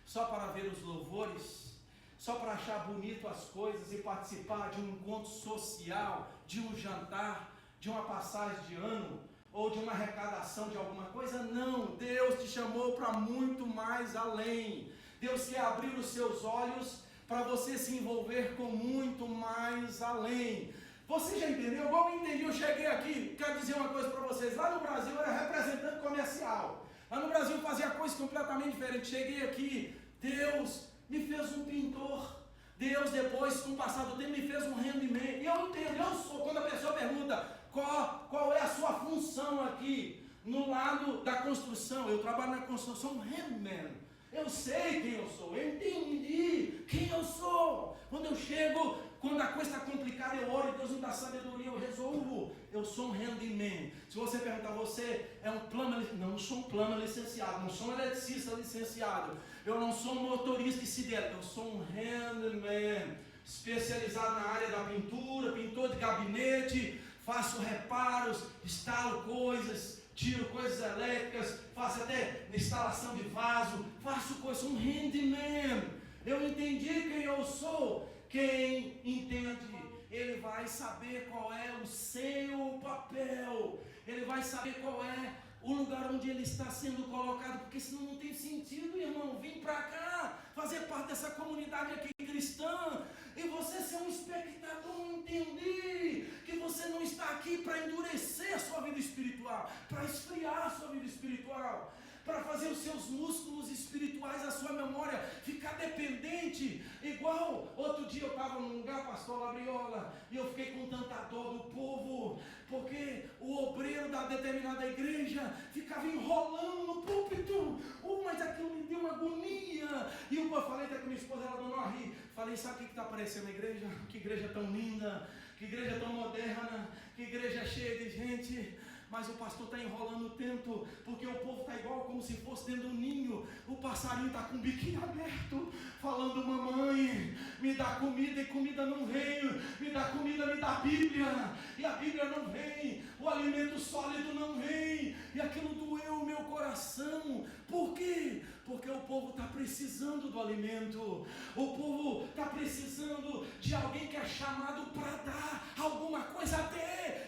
só para ver os louvores, só para achar bonito as coisas e participar de um encontro social, de um jantar, de uma passagem de ano, ou de uma arrecadação de alguma coisa? Não, Deus te chamou para muito mais além. Deus quer abrir os seus olhos para você se envolver com muito mais além. Você já entendeu? Igual eu entendi, eu cheguei aqui, quero dizer uma coisa para vocês, lá no Brasil eu era representante comercial, lá no Brasil eu fazia coisas completamente diferentes. Cheguei aqui, Deus me fez um pintor, Deus depois, com o passar do tempo, me fez um handyman, e eu entendo, eu sou, quando a pessoa pergunta qual é a sua função aqui, no lado da construção, eu trabalho na construção, sou um handyman, eu sei quem eu sou, eu entendi quem eu sou. Quando eu chego, quando a coisa está complicada, eu oro e Deus me dá sabedoria, eu resolvo. Eu sou um handyman. Se você perguntar, você é um plumber? Não, não sou um plumber licenciado, não sou um eletricista licenciado, eu não sou um motorista de siderúrgica, eu sou um handyman, especializado na área da pintura, pintor de gabinete, faço reparos, instalo coisas, tiro coisas elétricas, faço até instalação de vaso, faço coisas, sou um handyman. Eu entendi quem eu sou. Quem entende, ele vai saber qual é o seu papel, ele vai saber qual é o lugar onde ele está sendo colocado, porque senão não tem sentido, irmão, vir para cá, fazer parte dessa comunidade aqui cristã, e você ser um espectador, entender que você não está aqui para endurecer a sua vida espiritual, para esfriar a sua vida espiritual, para fazer os seus músculos espirituais, a sua memória ficar dependente. Igual outro dia eu estava num lugar, pastor Labriola, e eu fiquei com tanta dor do povo, porque o obreiro da determinada igreja ficava enrolando no púlpito, mas aquilo me deu uma agonia, e eu falei até com minha esposa, ela não ri, falei, sabe o que está aparecendo na igreja? Que igreja tão linda, que igreja tão moderna, que igreja cheia de gente. mas o pastor está enrolando tanto, porque o povo está igual como se fosse dentro do ninho. O passarinho está com o biquinho aberto, falando: mamãe, me dá comida, e comida não vem, me dá comida, me dá Bíblia, e a Bíblia não vem, o alimento sólido não vem, e aquilo doeu o meu coração. Por quê? Porque o povo está precisando do alimento, o povo está precisando de alguém que é chamado para dar alguma coisa.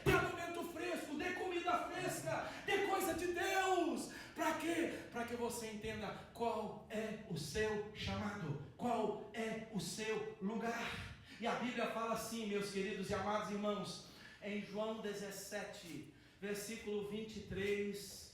Dê alimento fresco, dê comida fresca, dê coisa de Deus. Para quê? Para que você entenda qual é o seu chamado, qual é o seu lugar. E a Bíblia fala assim, meus queridos e amados irmãos, em João 17, versículo 23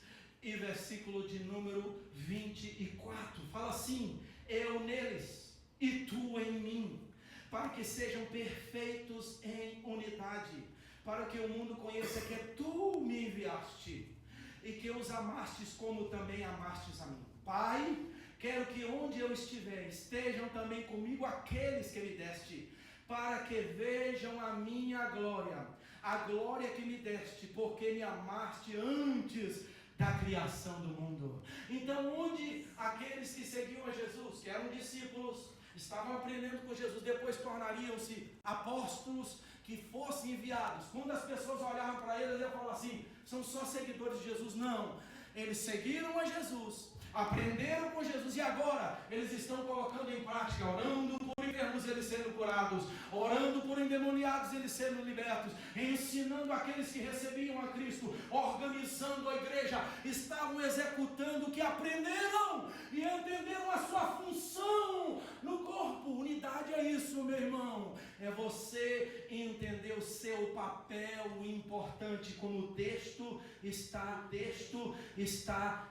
e versículo de número 24, fala assim: eu neles e tu em mim, para que sejam perfeitos em unidade, para que o mundo conheça que tu me enviaste e que os amastes como também amastes a mim. Pai, quero que onde eu estiver estejam também comigo aqueles que me deste, para que vejam a minha glória, a glória que me deste, porque me amaste antes da criação do mundo. Então, onde aqueles que seguiam a Jesus, que eram discípulos, estavam aprendendo com Jesus, depois tornariam-se apóstolos, que fossem enviados. Quando as pessoas olhavam para eles, eles falavam assim: são só seguidores de Jesus. Não, eles seguiram a Jesus, aprenderam com Jesus, e agora eles estão colocando em prática, orando por enfermos eles sendo curados, orando por endemoniados eles sendo libertos, ensinando aqueles que recebiam a Cristo, organizando a igreja, estavam executando o que aprenderam e entenderam a sua função no corpo. Unidade é isso, meu irmão, é você entender o seu papel importante, como o texto está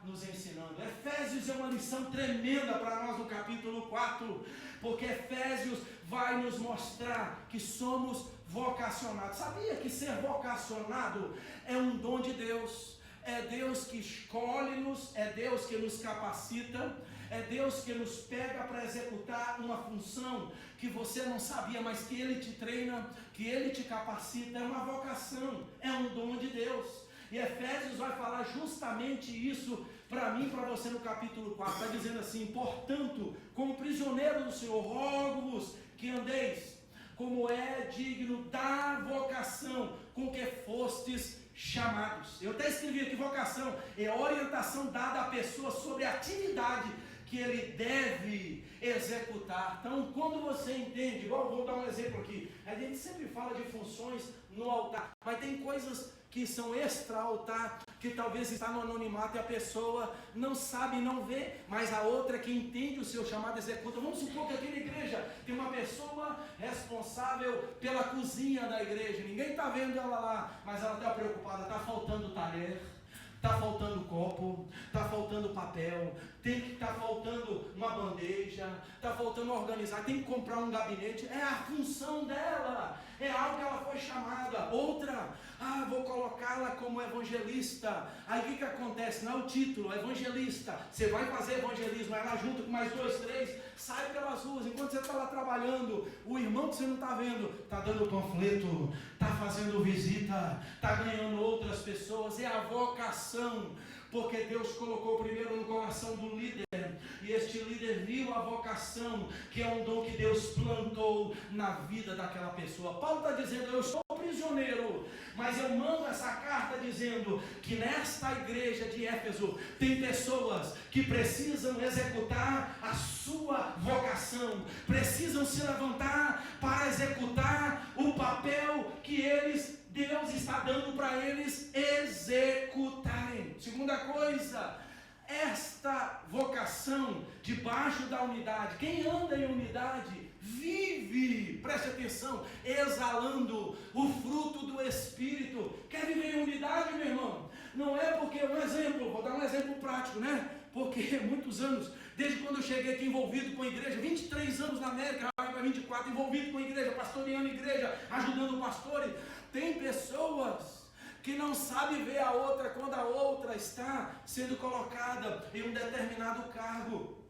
nos ensinando. Efésios é uma lição tremenda para nós no capítulo 4, porque Efésios vai nos mostrar que somos vocacionados. Sabia que ser vocacionado é um dom de Deus? É Deus que escolhe-nos, é Deus que nos capacita, é Deus que nos pega para executar uma função que você não sabia, mas que Ele te treina, que Ele te capacita. É uma vocação, é um dom de Deus. E Efésios vai falar justamente isso para mim e para você no capítulo 4. Está dizendo assim: portanto, como prisioneiro do Senhor, rogo-vos que andeis como é digno da vocação com que fostes chamados. Eu até escrevi aqui: vocação é a orientação dada à pessoa sobre a atividade que ele deve executar. Então, quando você entende, igual, vou dar um exemplo aqui, a gente sempre fala de funções no altar, mas tem coisas que são extra-altar, que talvez está no anonimato e a pessoa não sabe, não vê, mas a outra que entende o seu chamado executa. Vamos supor que aqui na igreja tem uma pessoa responsável pela cozinha da igreja, ninguém está vendo ela lá, mas ela está preocupada: está faltando talher, está faltando copo, está faltando papel, tem que estar faltando uma bandeja, está faltando organizar, tem que comprar um gabinete. É a função dela, é algo que ela foi chamada. Outra: vou colocá-la como evangelista. Aí o que acontece? Não é o título, evangelista. Você vai fazer evangelismo, ela junto com mais 2, 3, sai pelas ruas, enquanto você está lá trabalhando, o irmão que você não está vendo, está dando panfleto, está fazendo visita, está ganhando outras pessoas. É a vocação, porque Deus colocou primeiro no coração do líder, e este líder viu a vocação, que é um dom que Deus plantou na vida daquela pessoa. Paulo está dizendo: eu sou prisioneiro, mas eu mando essa carta dizendo que nesta igreja de Éfeso tem pessoas que precisam executar a sua vocação, precisam se levantar para executar o papel que Deus está dando para eles executarem. Segunda coisa, esta vocação debaixo da unidade, quem anda em unidade vive, preste atenção, exalando o fruto do Espírito. Quer viver em unidade, meu irmão? Não é porque, vou dar um exemplo prático, né? Porque muitos anos, desde quando eu cheguei aqui envolvido com a igreja, 23 anos na América, vai para 24, envolvido com a igreja, pastoreando a igreja, ajudando pastores. Tem pessoas que não sabe ver a outra quando a outra está sendo colocada em um determinado cargo.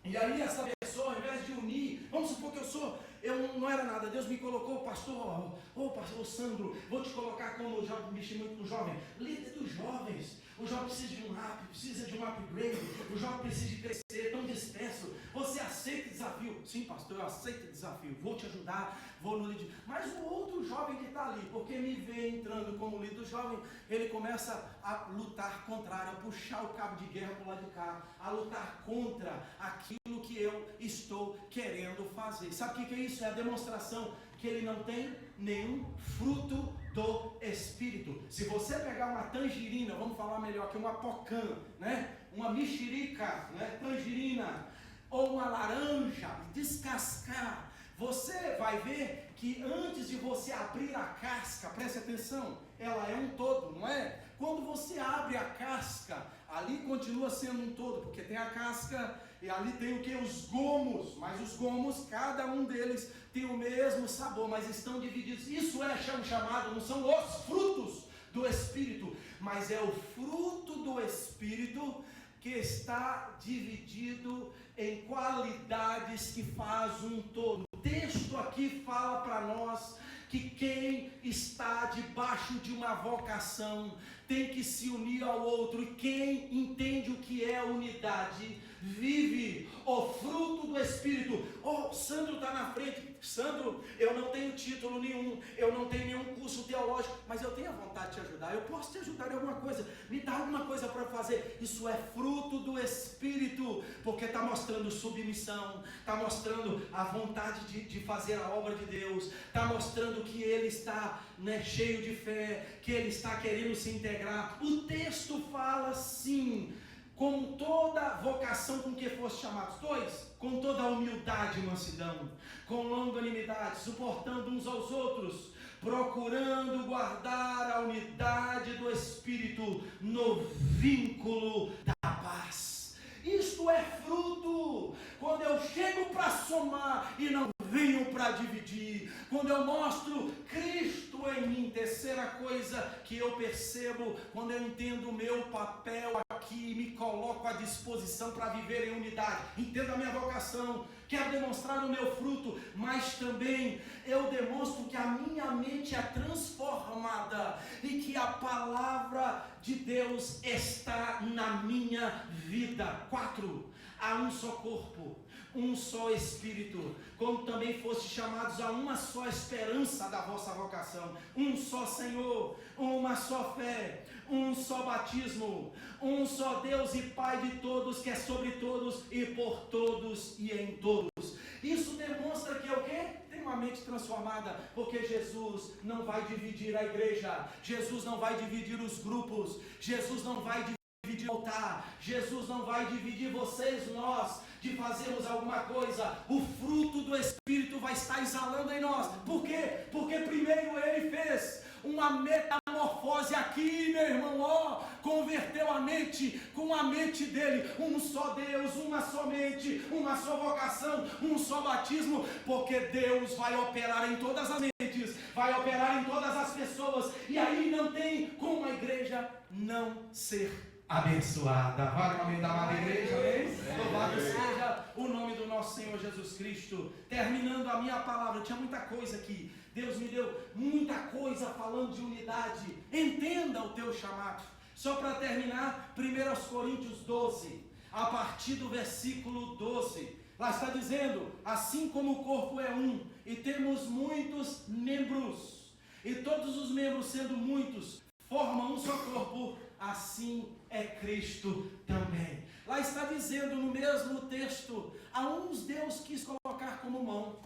E aí essa pessoa, ao invés de unir, vamos supor que eu sou eu não era nada, Deus me colocou, pastor, pastor Sandro, vou te colocar como jovem, mexi muito com o jovem, líder dos jovens. O jovem precisa de um upgrade, o jovem precisa de crescer, tão disperso. Você aceita o desafio? Sim, pastor, eu aceito o desafio, vou te ajudar, vou no líder. Mas o outro jovem que está ali, porque me vê entrando como líder do jovem, ele começa a lutar contrário, a puxar o cabo de guerra para o lado de cá, a lutar contra aquilo que eu estou querendo fazer. Sabe o que é isso? É a demonstração que ele não tem nenhum fruto do Espírito. Se você pegar uma tangerina, vamos falar melhor que uma pocã, né? Uma mexerica, né? Tangerina, ou uma laranja, descascar, você vai ver que antes de você abrir a casca, preste atenção, ela é um todo, não é? Quando você abre a casca, ali continua sendo um todo, porque tem a casca e ali tem o que? Os gomos, mas os gomos, cada um deles tem o mesmo sabor, mas estão divididos. Isso é chamado, não são os frutos do Espírito, mas é o fruto do Espírito que está dividido em qualidades que faz um todo. O texto aqui fala para nós que quem está debaixo de uma vocação tem que se unir ao outro, e quem entende o que é unidade vive o fruto do Espírito. Sandro está na frente. Sandro, eu não tenho título nenhum, eu não tenho nenhum curso teológico, mas eu tenho a vontade de te ajudar, eu posso te ajudar em alguma coisa, me dá alguma coisa para fazer. Isso é fruto do Espírito, porque está mostrando submissão, está mostrando a vontade de fazer a obra de Deus, está mostrando que ele está, né, cheio de fé, que ele está querendo se integrar. O texto fala sim, com toda vocação com que foste chamados. 2, com toda humildade e mansidão, com longanimidade, suportando uns aos outros, procurando guardar a unidade do Espírito no vínculo da paz. Isto é fruto. Quando eu chego para somar e não venho para dividir, quando eu mostro Cristo em mim. Terceira coisa que eu percebo, quando eu entendo o meu papel aqui, me coloco à disposição para viver em unidade, entendo a minha vocação, quero demonstrar o meu fruto, mas também eu demonstro que a minha mente é transformada e que a palavra de Deus está na minha vida. 4, há um só corpo, um só Espírito, como também foste chamados a uma só esperança da vossa vocação, um só Senhor, uma só fé, um só batismo, um só Deus e Pai de todos, que é sobre todos e por todos e em todos. Isso demonstra que é o quê? Tem uma mente transformada, porque Jesus não vai dividir a igreja, Jesus não vai dividir os grupos, Jesus não vai dividir o altar, Jesus não vai dividir vocês, nós, de fazermos alguma coisa. O fruto do Espírito vai estar exalando em nós. Por quê? Porque primeiro Ele fez uma metamorfose aqui, meu irmão, converteu a mente com a mente dele, um só Deus, uma só mente, uma só vocação, um só batismo, porque Deus vai operar em todas as mentes, vai operar em todas as pessoas, e aí não tem como a igreja não ser abençoada. Vale uma amém da amada igreja, amém? Louvado seja o nome do nosso Senhor Jesus Cristo. Terminando a minha palavra, tinha muita coisa aqui, Deus me deu muita coisa falando de unidade. Entenda o teu chamado. Só para terminar, 1 Coríntios 12, a partir do versículo 12, lá está dizendo: assim como o corpo é um, e temos muitos membros, e todos os membros, sendo muitos, formam um só corpo, assim é Cristo também. Lá está dizendo no mesmo texto: a uns Deus quis colocar como mão.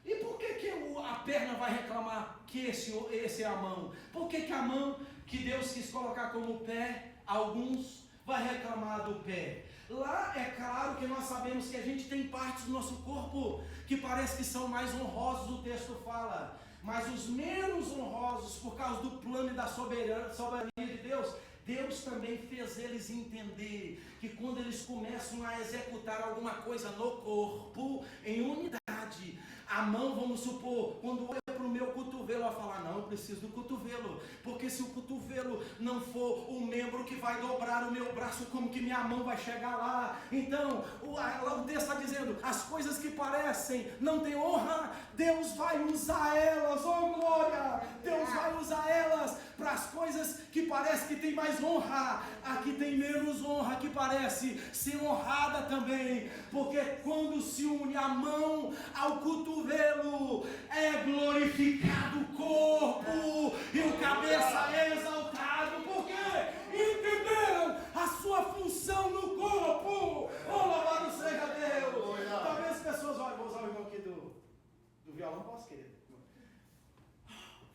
E por que a perna vai reclamar que esse é a mão? Por que a mão que Deus quis colocar como pé, alguns vai reclamar do pé? Lá é claro que nós sabemos que a gente tem partes do nosso corpo que parece que são mais honrosos, o texto fala, mas os menos honrosos, por causa do plano e da soberania de Deus, Deus também fez eles entender que quando eles começam a executar alguma coisa no corpo, em unidade, a mão, vamos supor, quando olha para o meu cotovelo. Vai falar, não, eu preciso do cotovelo, porque se o cotovelo não for o membro que vai dobrar o meu braço, como que minha mão vai chegar lá? Então, o texto está dizendo, as coisas que parecem não ter honra, Deus vai usar elas, oh glória, Deus vai usar elas para as coisas que parece que tem mais honra, aqui tem menos honra, que parece ser honrada também, porque quando se une a mão ao cotovelo, é glorificado o corpo, e o cabeça é exaltado, porque entenderam a sua função no corpo. Oh, louvado seja Deus. Talvez as pessoas olhem, vou usar o irmão aqui do violão, não posso querer.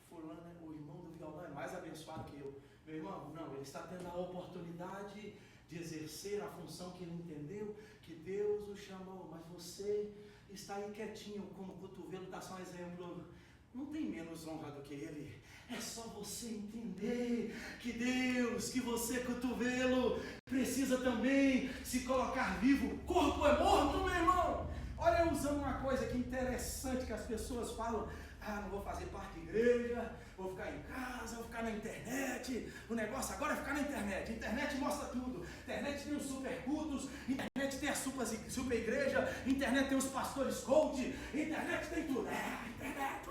Fulano, o irmão do violão é mais abençoado que eu. Meu irmão, não, ele está tendo a oportunidade de exercer a função que ele entendeu, que Deus o chamou, mas você está aí quietinho, com o cotovelo, dá só um exemplo. Não tem menos honra do que ele. É só você entender que Deus, que você, cotovelo, precisa também se colocar vivo. O corpo é morto, meu irmão. Olha, eu usando uma coisa que interessante que as pessoas falam, não vou fazer parte de igreja, vou ficar em casa, vou ficar na internet, o negócio agora é ficar na internet, a internet mostra tudo, a internet tem os super cultos, a internet tem a super igreja, a internet tem os pastores coach, a internet tem tudo, internet,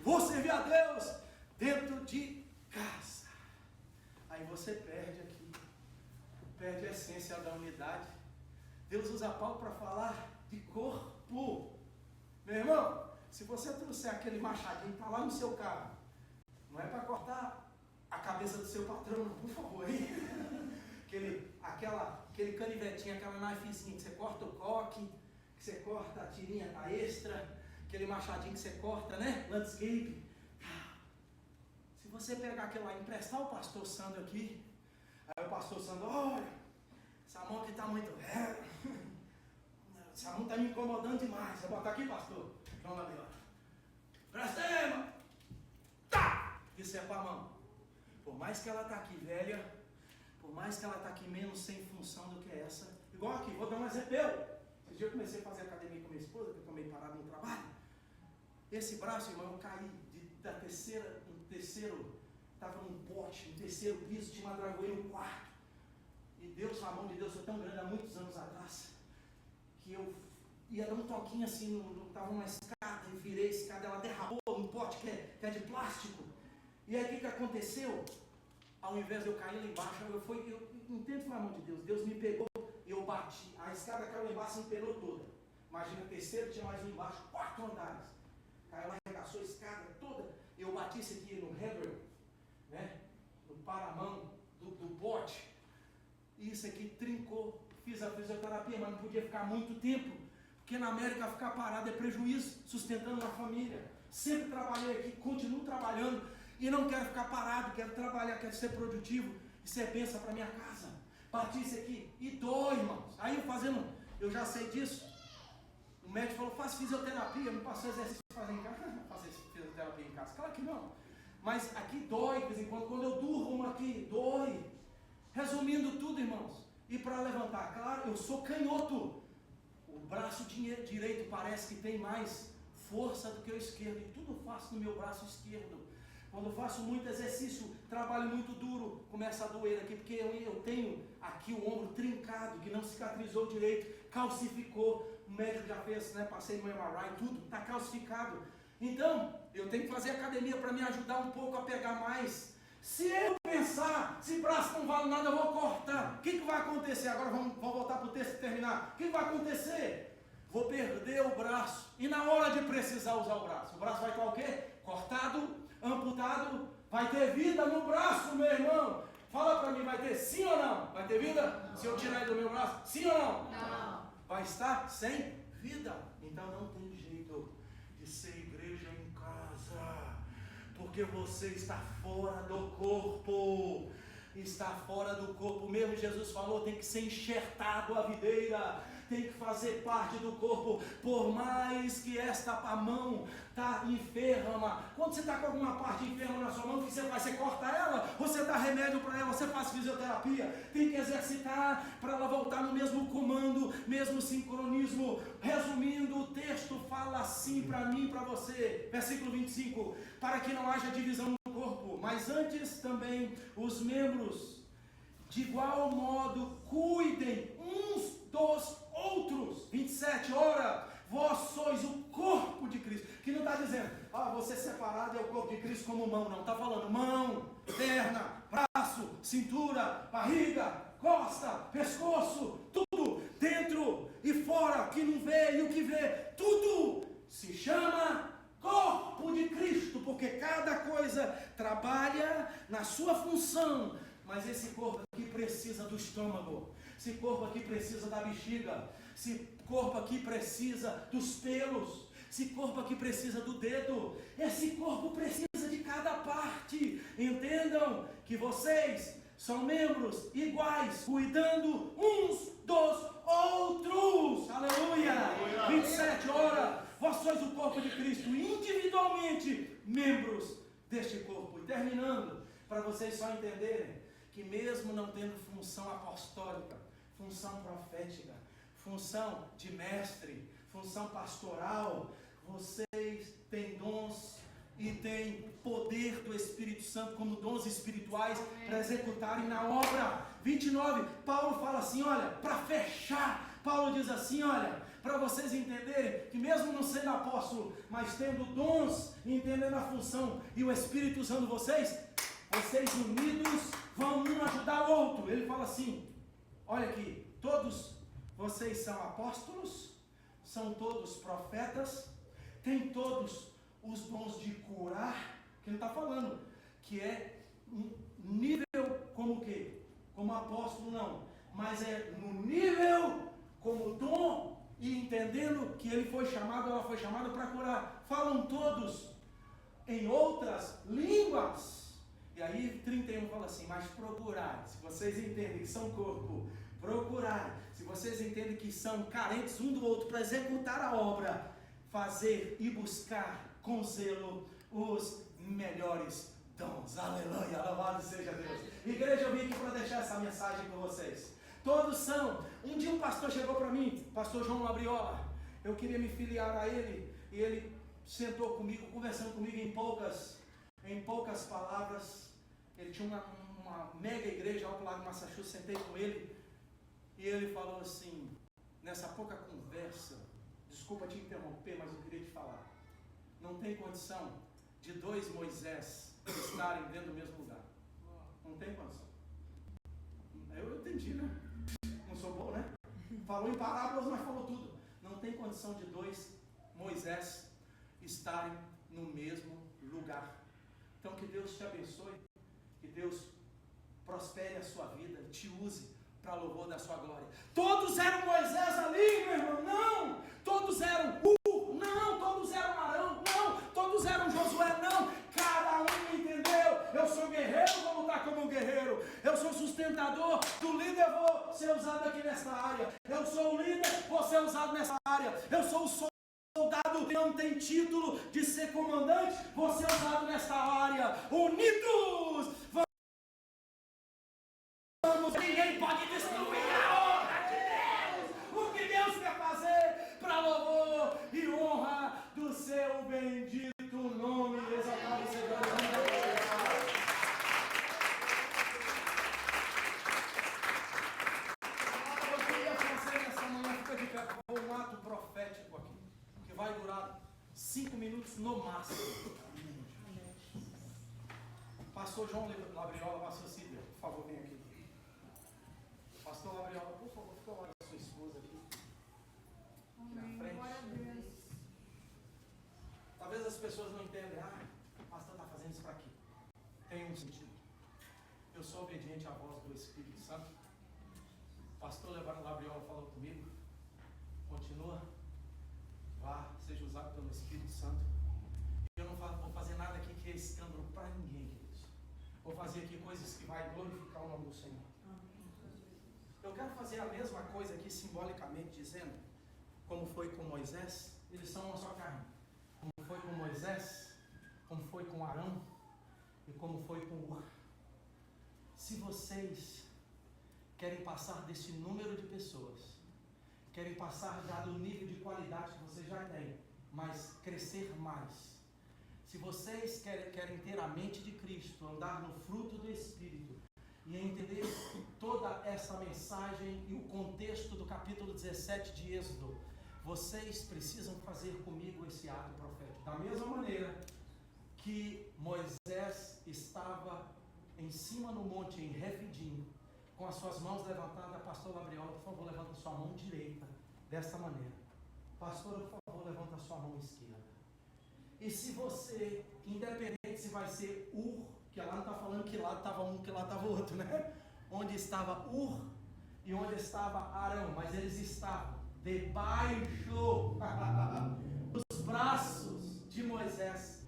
vou servir a Deus dentro de casa. Aí você perde aqui, perde a essência da unidade. Deus usa Paulo para falar de corpo. Meu irmão, se você trouxer aquele machadinho que está lá no seu carro, não é para cortar a cabeça do seu patrão, por favor, hein? Aquele canivetinho, aquela knifezinha que você corta o coque, que você corta a tirinha da extra, aquele machadinho que você corta, né? Landscape. Se você pegar aquilo lá e emprestar o pastor Sandro aqui, aí o pastor Sandro, olha, essa mão aqui está muito velha, essa mão está me incomodando demais. Vou botar aqui, pastor João Labiola. Presta aí, mano. Tá! Isso é para a mão. Por mais que ela está aqui velha, por mais que ela está aqui menos sem função do que essa, igual aqui, vou dar um exemplo. Esse dia eu comecei a fazer academia com minha esposa, que eu estou meio parado no trabalho. Esse braço, irmão, eu caí estava num pote, no terceiro piso, tinha uma dragoeira no quarto. E Deus, a mão de Deus foi tão grande há muitos anos atrás, que eu ia dar um toquinho assim, estava uma escada, eu virei a escada, ela derrapou num pote que é de plástico. E aí o que aconteceu? Ao invés de eu cair lá embaixo, eu entendo que foi a mão de Deus, Deus me pegou, eu bati, a escada caiu lá embaixo e me pegou toda. Imagina, o terceiro tinha mais um embaixo, 4 andares. Caiu lá, arregaçou a escada toda, eu bati isso aqui no handle, né? No paramão do pote. E isso aqui trincou. Fiz a fisioterapia, mas não podia ficar muito tempo, porque na América ficar parado é prejuízo, sustentando a família. Sempre trabalhei aqui, continuo trabalhando e não quero ficar parado, quero trabalhar, quero ser produtivo. Isso é bênção para minha casa. Bati isso aqui e dói, irmãos. Aí eu já sei disso. O médico falou, faz fisioterapia, não passou exercício para fazer em casa. Não faço fisioterapia em casa, claro que não. Mas aqui dói de vez em quando eu durmo aqui, dói. Resumindo tudo, irmãos, e para levantar, claro, eu sou canhoto. O braço direito parece que tem mais força do que o esquerdo, e tudo eu faço no meu braço esquerdo. Quando eu faço muito exercício, trabalho muito duro, começa a doer aqui, porque eu tenho aqui o ombro trincado, que não cicatrizou direito, calcificou. O médico já fez, né? Passei no MRI, tudo, está calcificado. Então, eu tenho que fazer academia para me ajudar um pouco a pegar mais. Se eu pensar, se braço não vale nada, eu vou cortar. O que vai acontecer? Agora vamos voltar para o texto e terminar. O que vai acontecer? Vou perder o braço. E na hora de precisar usar o braço vai estar o quê? Cortado, amputado. Vai ter vida no braço, meu irmão. Fala para mim, vai ter sim ou não? Vai ter vida? Se eu tirar ele do meu braço, sim ou não? Não. Vai estar sem vida. Então não tem jeito de ser igreja em casa, porque você está fora do corpo. está fora do corpo. Mesmo Jesus falou, tem que ser enxertado a videira, tem que fazer parte do corpo, por mais que a mão está enferma. Quando você está com alguma parte enferma na sua mão, o que você faz? Você corta ela, você dá remédio para ela, você faz fisioterapia, tem que exercitar para ela voltar no mesmo comando, mesmo sincronismo. Resumindo, o texto fala assim para mim e para você, versículo 25, para que não haja divisão no corpo, mas antes também os membros de igual modo cuidem uns dos outros. 27, ora, vós sois o corpo de Cristo. Que não está dizendo, você separado é o corpo de Cristo como mão, não. Está falando mão, perna, braço, cintura, barriga, costa, pescoço, tudo, dentro e fora, que não vê e o que vê, tudo se chama corpo de Cristo, porque cada coisa trabalha na sua função. Mas esse corpo aqui precisa do estômago, esse corpo aqui precisa da bexiga, esse corpo aqui precisa dos pelos, esse corpo aqui precisa do dedo, esse corpo precisa de cada parte. Entendam que vocês são membros iguais, cuidando uns dos outros. Aleluia! 27, ora, vós sois o corpo de Cristo, individualmente membros deste corpo. E terminando, para vocês só entenderem, que mesmo não tendo função apostólica, função profética, função de mestre, função pastoral, vocês têm dons e têm poder do Espírito Santo como dons espirituais para executarem na obra. 29, Paulo fala assim, olha, para fechar, Paulo diz assim, olha, para vocês entenderem que mesmo não sendo apóstolo, mas tendo dons, entendendo a função e o Espírito usando vocês unidos vão um ajudar o outro. Ele fala assim, olha aqui, todos vocês são apóstolos, são todos profetas, têm todos os dons de curar, que ele está falando, que é um nível como o quê? Como apóstolo não, mas é no nível como dom e entendendo que ele foi chamado, ela foi chamada para curar. Falam todos em outras línguas. E aí 31 fala assim, mas procurai, se vocês entendem que são corpo, procurai, se vocês entendem que são carentes um do outro para executar a obra, fazer e buscar com zelo os melhores dons. Aleluia, louvado seja Deus. Igreja, eu vim aqui para deixar essa mensagem com vocês. Todos são. Um dia um pastor chegou para mim, pastor João Labriola, eu queria me filiar a ele, e ele sentou comigo, conversando comigo em poucas palavras. Ele tinha uma mega igreja lá do Massachusetts, sentei com ele, e ele falou assim, nessa pouca conversa, desculpa te interromper, mas eu queria te falar, não tem condição de dois Moisés estarem dentro do mesmo lugar, não tem condição. Eu entendi, né? Não sou bom, né? Falou em parábolas, mas falou tudo. Não tem condição de dois Moisés estarem no mesmo lugar. Então que Deus te abençoe, que Deus prospere a sua vida, te use para louvor da sua glória. Todos eram Moisés ali, meu irmão? Não! Todos eram não! Todos eram Arão? Não! Todos eram Josué? Não! Cada um entendeu? Eu sou guerreiro, vou lutar como um guerreiro. Eu sou sustentador do líder, vou ser usado aqui nessa área. Eu sou o líder, vou ser usado nessa área. Eu sou o soldado que não tem título de ser comandante, vou ser usado nesta área. Unidos! Vamos! Ninguém pode destruir a obra de Deus! O que Deus quer fazer para louvor e honra do seu bendito nome. Exaltado seja Deus. Eu queria fazer nessa manhã, fica de pé, um ato profético aqui, que vai durar 5 minutos no máximo. Pastor João Labriola, pastor Cília, por favor, vem aqui. Pastor Labriola, por favor, fica ao lado da sua esposa aqui. Na frente. Talvez as pessoas não entendam, o pastor está fazendo isso para quê? Tem um sentido. Eu sou obediente à voz do Espírito Santo. O pastor Labriola falou comigo. Continua. Vá, seja usado pelo Espírito Santo. Eu não vou fazer nada aqui que é escândalo para ninguém, queridos. Vou fazer aqui coisas que vai glorificar o do Senhor. Eu quero fazer a mesma coisa aqui simbolicamente, dizendo, como foi com Moisés, eles são uma só carne. Como foi com Moisés, como foi com Arão e como foi com Ur. Se vocês querem passar desse número de pessoas, querem passar já do nível de qualidade que vocês já têm, mas crescer mais. Se vocês querem ter a mente de Cristo, andar no fruto do Espírito e entender toda essa mensagem e o contexto do capítulo 17 de Êxodo, vocês precisam fazer comigo esse ato profético. Da mesma maneira que Moisés estava em cima no monte, em Refidim, com as suas mãos levantadas. Pastor Gabriel, por favor, levanta a sua mão direita, desta maneira. Pastor, por favor, levanta a sua mão esquerda. E se você, independente se vai ser Ur, que lá não está falando que lá estava um, que lá estava outro, né? Onde estava Ur e onde estava Arão, mas eles estavam debaixo dos braços de Moisés.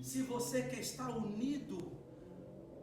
Se você quer estar unido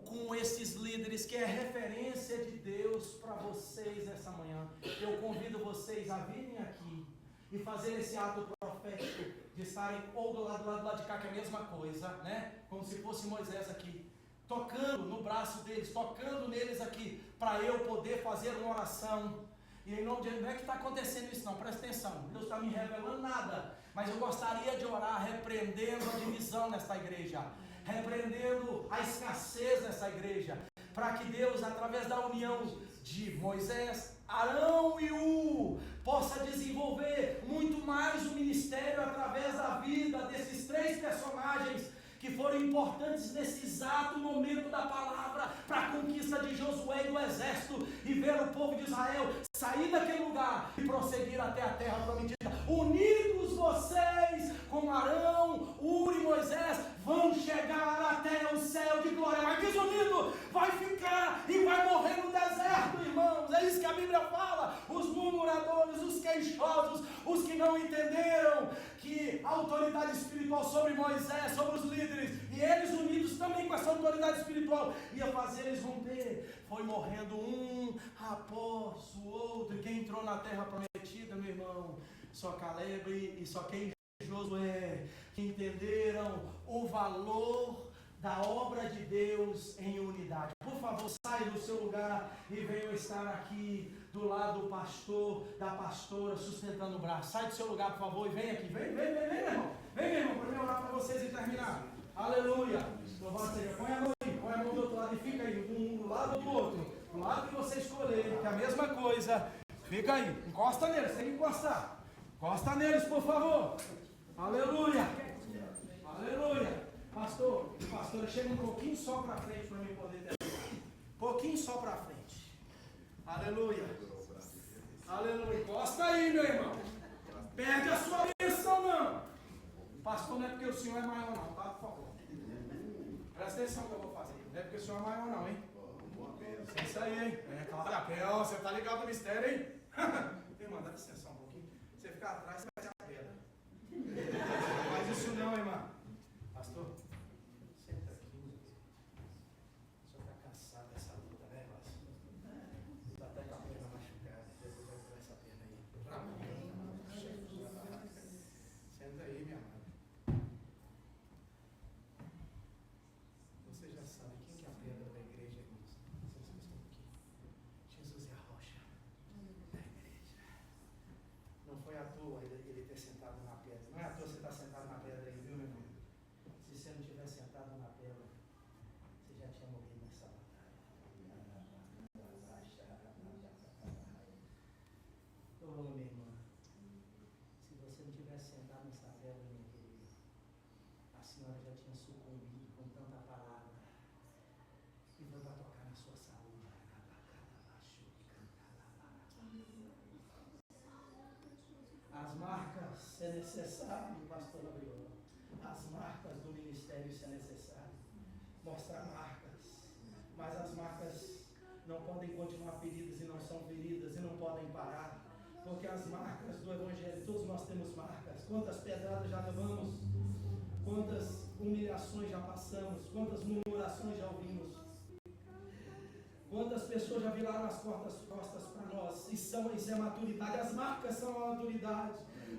com esses líderes, que é referência de Deus para vocês nessa manhã, eu convido vocês a virem aqui e fazer esse ato profético de estarem ou do lado de cá, que é a mesma coisa, né? Como se fosse Moisés aqui, tocando no braço deles, tocando neles aqui, para eu poder fazer uma oração. E em nome de Deus, não é que está acontecendo isso não, presta atenção, Deus está me revelando nada, mas eu gostaria de orar repreendendo a divisão nesta igreja, repreendendo a escassez nessa igreja, para que Deus, através da união de Moisés, Arão e Ur, possa desenvolver muito mais o ministério através da vida desses três personagens que foram importantes nesse exato momento da palavra para a conquista de Josué e do exército, e ver o povo de Israel sair daquele lugar e prosseguir até a terra prometida. Unidos vocês com Arão, Ur e Moisés vão chegar até o céu de glória, mas desunido vai ficar e vai morrer no deserto, irmãos. É isso que a Bíblia fala. Os murmuradores, os queixosos, os que não entenderam que a autoridade espiritual sobre Moisés, sobre os líderes, e eles unidos também com essa autoridade espiritual, ia fazer eles romper. Foi morrendo um após o outro. Quem entrou na terra prometida, meu irmão, só Caleb e só quem? Josué, que entenderam o valor da obra de Deus em unidade. Por favor, saia do seu lugar e venham estar aqui do lado do pastor, da pastora, sustentando o braço. Sai do seu lugar, por favor, e vem aqui. Vem, meu irmão. Vem, meu irmão, para eu orar para vocês e terminar. Aleluia. Louvado seja. Põe a mão do outro lado e fica aí, um do lado do outro. Do lado que você escolher, que é a mesma coisa. Fica aí, encosta neles, tem que encostar. Encosta neles, por favor. Aleluia. Aleluia. Pastor, chega um pouquinho só para frente para mim poder terminar. Pouquinho só para frente. Aleluia. Aleluia. Encosta aí, meu irmão. Perde a sua bênção, não. Pastor, não é porque o senhor é maior, não, tá? Por favor. Presta atenção no que eu vou fazer. Não é porque o senhor é maior, não, hein? É isso aí, hein? É claro. Você tá ligado no mistério, hein? Irmã, dá licença um pouquinho. Você ficar atrás, você vai ser a pedra. Não faz isso não, irmã. Pastor, senta aqui. O senhor está cansado dessa luta, né, irmãos? Está até com a perna machucada. Depois vai tirar essa perna aí. Senta aí, minha amada. Você já sabe quem que é a pedra da igreja, irmãos? Vocês estão aqui. Jesus é a rocha da igreja. Não foi à toa ele ter sentado na pedra. Não é à toa você estar sentado na pedra aí, viu, meu irmão? Se você não tivesse sentado na pedra, você já tinha morrido nessa batalha. Oh, minha irmã, se você não tivesse sentado nessa pedra, minha querida, a senhora já tinha sucumbido com tanta palavra. E foi para tocar na sua saúde. As marcas é necessário, pastor Gabriel. As marcas do ministério, isso é necessário. Mostrar marcas. Mas as marcas não podem continuar feridas e não são feridas e não podem parar. Porque as marcas do Evangelho, todos nós temos marcas. Quantas pedradas já levamos? Quantas humilhações já passamos? Quantas murmurações já ouvimos? Quantas pessoas já viraram as costas para nós? Isso é maturidade. As marcas são a maturidade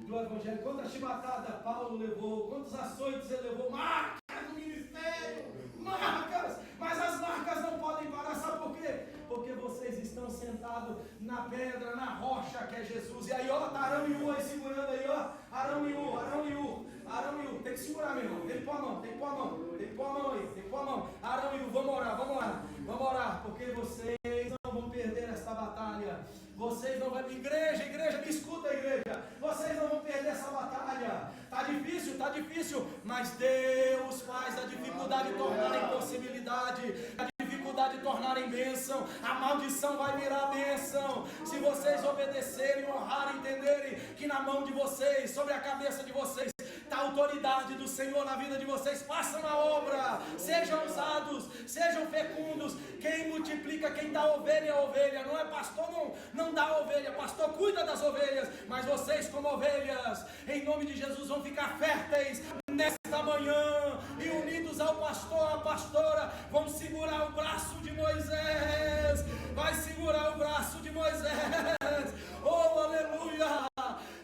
do Evangelho. Quantas chibatadas Paulo levou, quantos açoites ele levou, marcas do ministério, marcas, mas as marcas não podem parar, sabe por quê? Porque vocês estão sentados na pedra, na rocha que é Jesus. E aí, ó, tá Arão e U aí segurando aí, ó, Arão e U, tem que segurar, meu irmão, tem que pôr a mão, Arão e U, vamos orar, porque vocês não vão perder esta batalha. Vocês não vão, igreja, me escuta, igreja. Vocês não vão perder essa batalha. Tá difícil, mas Deus faz a dificuldade tornar em possibilidade, a dificuldade tornar em bênção. A maldição vai virar bênção. Se vocês obedecerem, honrarem, entenderem que na mão de vocês, sobre a cabeça de vocês, está a autoridade do Senhor na vida de vocês. Façam a obra, sejam usados, sejam fecundos. Quem multiplica, quem dá ovelha é ovelha. Não é pastor, não dá ovelha. Pastor cuida das ovelhas, mas vocês como ovelhas, em nome de Jesus, vão ficar férteis nesta manhã e unidos ao pastor, à pastora, vão segurar o braço de Moisés. Vai segurar o braço de Moisés. Oh, aleluia!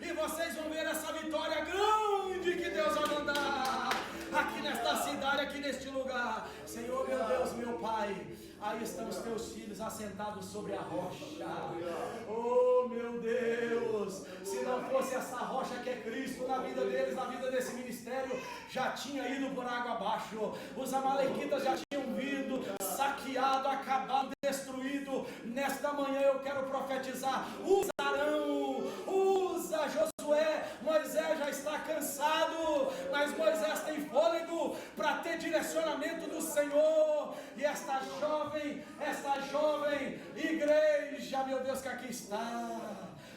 E vocês vão ver essa vitória grande que Deus vai mandar aqui nesta cidade, aqui neste lugar. Senhor, meu Deus, meu Pai, aí estão os teus filhos assentados sobre a rocha. Oh, meu Deus, se não fosse essa rocha que é Cristo na vida deles, na vida desse ministério, já tinha ido por água abaixo. Os amalequitas já tinham vindo, saqueado, acabado, destruído. Nesta manhã eu quero profetizar: usa Arão, usa Josué. Moisés já está cansado, mas Moisés tem fôlego para ter direcionamento do Senhor. E esta jovem igreja, meu Deus, que aqui está.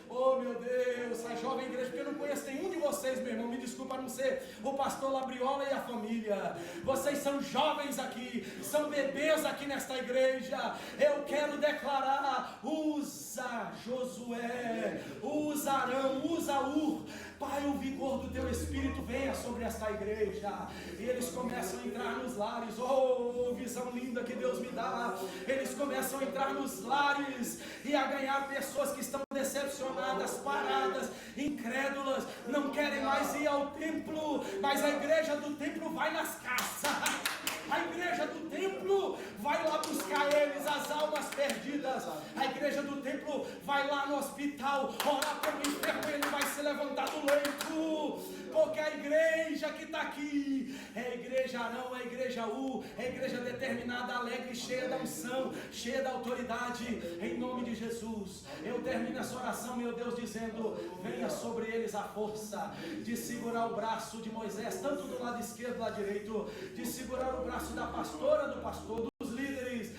Oh, meu Deus, essa jovem igreja, porque eu não conheço nenhum de vocês, meu irmão, me desculpa, a não ser o pastor Labriola e a família. Vocês são jovens aqui, são bebês aqui nesta igreja. Eu quero declarar: usa Josué, usa Arão, usa Ur. Pai, o vigor do teu Espírito venha sobre esta igreja. E eles começam a entrar nos lares. Oh, visão linda que Deus me dá. Eles começam a entrar nos lares e a ganhar pessoas que estão decepcionadas, paradas, incrédulas, não querem mais ir ao templo, mas a igreja do templo vai nas casas. A igreja do templo vai lá buscar eles, as almas perdidas. A igreja do templo vai lá no hospital orar pelo enfermo, ele vai se levantar do leito. Porque a igreja que está aqui é a igreja Arão, é a igreja U, é a igreja determinada, alegre, cheia da unção, cheia da autoridade. Em nome de Jesus, eu termino essa oração, meu Deus, dizendo: venha sobre eles a força de segurar o braço de Moisés, tanto do lado esquerdo, do lado direito, de segurar o braço da pastora, do pastor, dos líderes.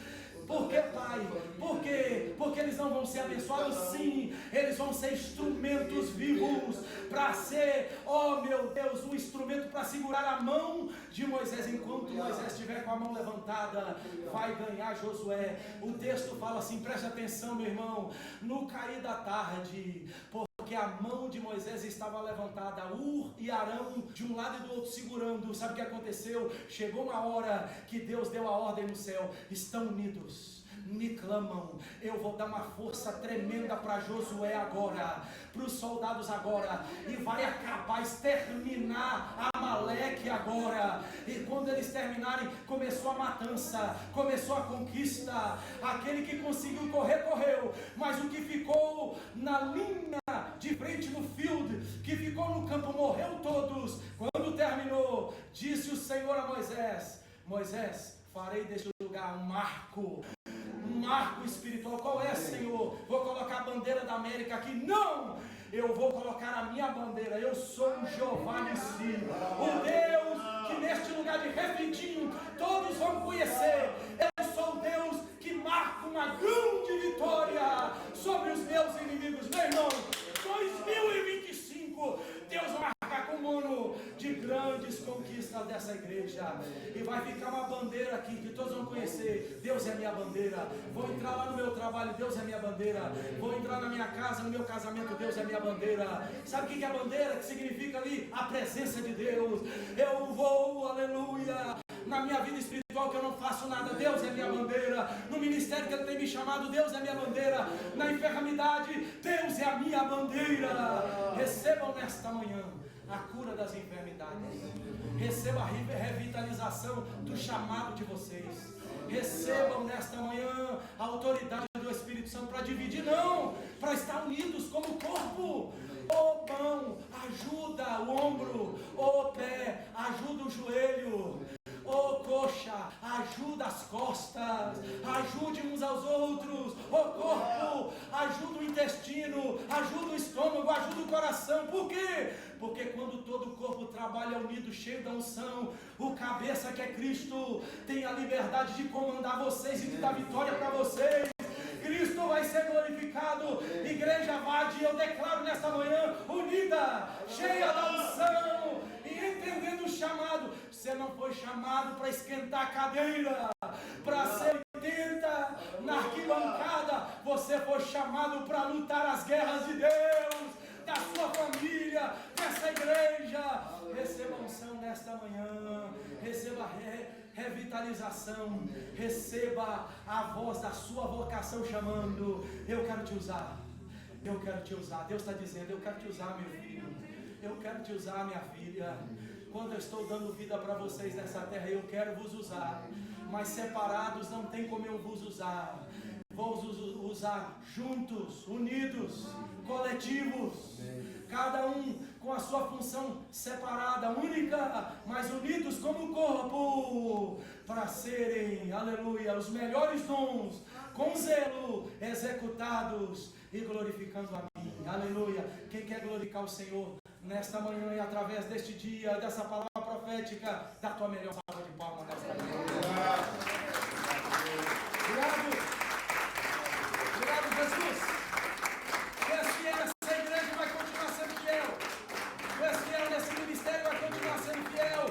Por que, Pai? Por quê? Porque eles não vão ser abençoados, sim, eles vão ser instrumentos vivos para ser, oh meu Deus, um instrumento para segurar a mão de Moisés. Enquanto Moisés estiver com a mão levantada, vai ganhar Josué. O texto fala assim, preste atenção, meu irmão: no cair da tarde, porque a mão de Moisés estava levantada, Ur e Arão de um lado e do outro segurando. Sabe o que aconteceu? Chegou uma hora que Deus deu a ordem no céu: estão unidos, me clamam. Eu vou dar uma força tremenda para Josué agora, para os soldados agora, e vai acabar, exterminar Amaleque agora. E quando eles terminarem, começou a matança, começou a conquista. Aquele que conseguiu correr, correu, mas o que ficou na linha de frente no field, que ficou no campo, morreu todos. Quando terminou, disse o Senhor a Moisés: Moisés, farei deste lugar um marco espiritual. Qual é, Senhor? Vou colocar a bandeira da América aqui? Não! Eu vou colocar a minha bandeira. Eu sou o Jeová Nissi, o Deus que neste lugar de Refidim todos vão conhecer. Eu sou o Deus que marca uma grande vitória sobre os meus inimigos. Meu irmão, 2025, Deus vai marcar com um ano de grandes conquistas dessa igreja. E vai ficar uma bandeira aqui que todos vão conhecer: Deus é minha bandeira. Vou entrar lá no meu trabalho, Deus é minha bandeira. Vou entrar na minha casa, no meu casamento, Deus é minha bandeira. Sabe o que é bandeira? Que significa ali a presença de Deus. Eu vou, aleluia, na minha vida espiritual, espiritual que eu não faço nada, Deus é minha bandeira. No ministério que Ele tem me chamado, Deus é minha bandeira. Na enfermidade, Deus é a minha bandeira. Recebam nesta manhã a cura das enfermidades. Receba a revitalização do chamado de vocês. Recebam nesta manhã a autoridade do Espírito Santo para dividir, não, para estar unidos como corpo. O mão ajuda o ombro, o pé ajuda o joelho, o coxa ajuda as costas, ajude uns aos outros, o corpo ajuda o intestino, ajuda o estômago, ajuda o coração. Por quê? Porque quando todo o corpo trabalha unido, cheio da unção, o cabeça que é Cristo tem a liberdade de comandar vocês e de dar vitória para vocês. Cristo vai ser glorificado, igreja Vade, eu declaro nesta manhã, unida, cheia da unção e entendendo o chamado. Você não foi chamado para esquentar a cadeira, para ser 80 na arquibancada, você foi chamado para lutar as guerras de Deus, da sua família, dessa igreja. Receba a unção nesta manhã, receba a revitalização, receba a voz da sua vocação chamando. Eu quero te usar, eu quero te usar. Deus está dizendo, eu quero te usar, meu filho, eu quero te usar, minha filha. Quando eu estou dando vida para vocês nessa terra, eu quero vos usar, mas separados não tem como eu vos usar. Vou usar juntos, unidos, coletivos, cada um com a sua função separada, única, mas unidos como corpo, para serem, aleluia, os melhores dons, com zelo, executados e glorificando a mim, aleluia. Quem quer glorificar o Senhor nesta manhã e através deste dia, dessa palavra profética, dá a tua melhor salva de palmas nesta manhã. Obrigado, Jesus. Tu és fiel nessa igreja, vai continuar sendo fiel. Tu és fiel nesse ministério, vai continuar sendo fiel.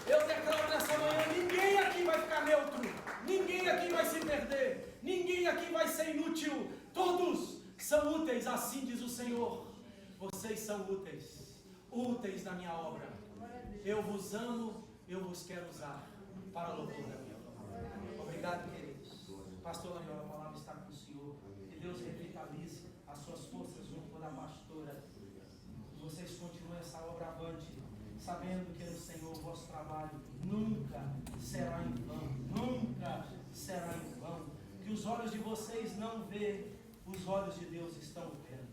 Eu declaro nessa manhã, ninguém aqui vai ficar neutro, ninguém aqui vai se perder, ninguém aqui vai ser inútil. Todos são úteis, assim diz o Senhor. Vocês são úteis, úteis na minha obra. Eu vos amo, eu vos quero usar para a louvor da minha obra. Obrigado, queridos. Pastor Daniel, a palavra está com o Senhor. Que Deus revitalize as suas forças junto da pastora. Que vocês continuem essa obra avante, sabendo que no Senhor o vosso trabalho nunca será em vão. Nunca será em vão. Que os olhos de vocês não vê, os olhos de Deus estão vendo.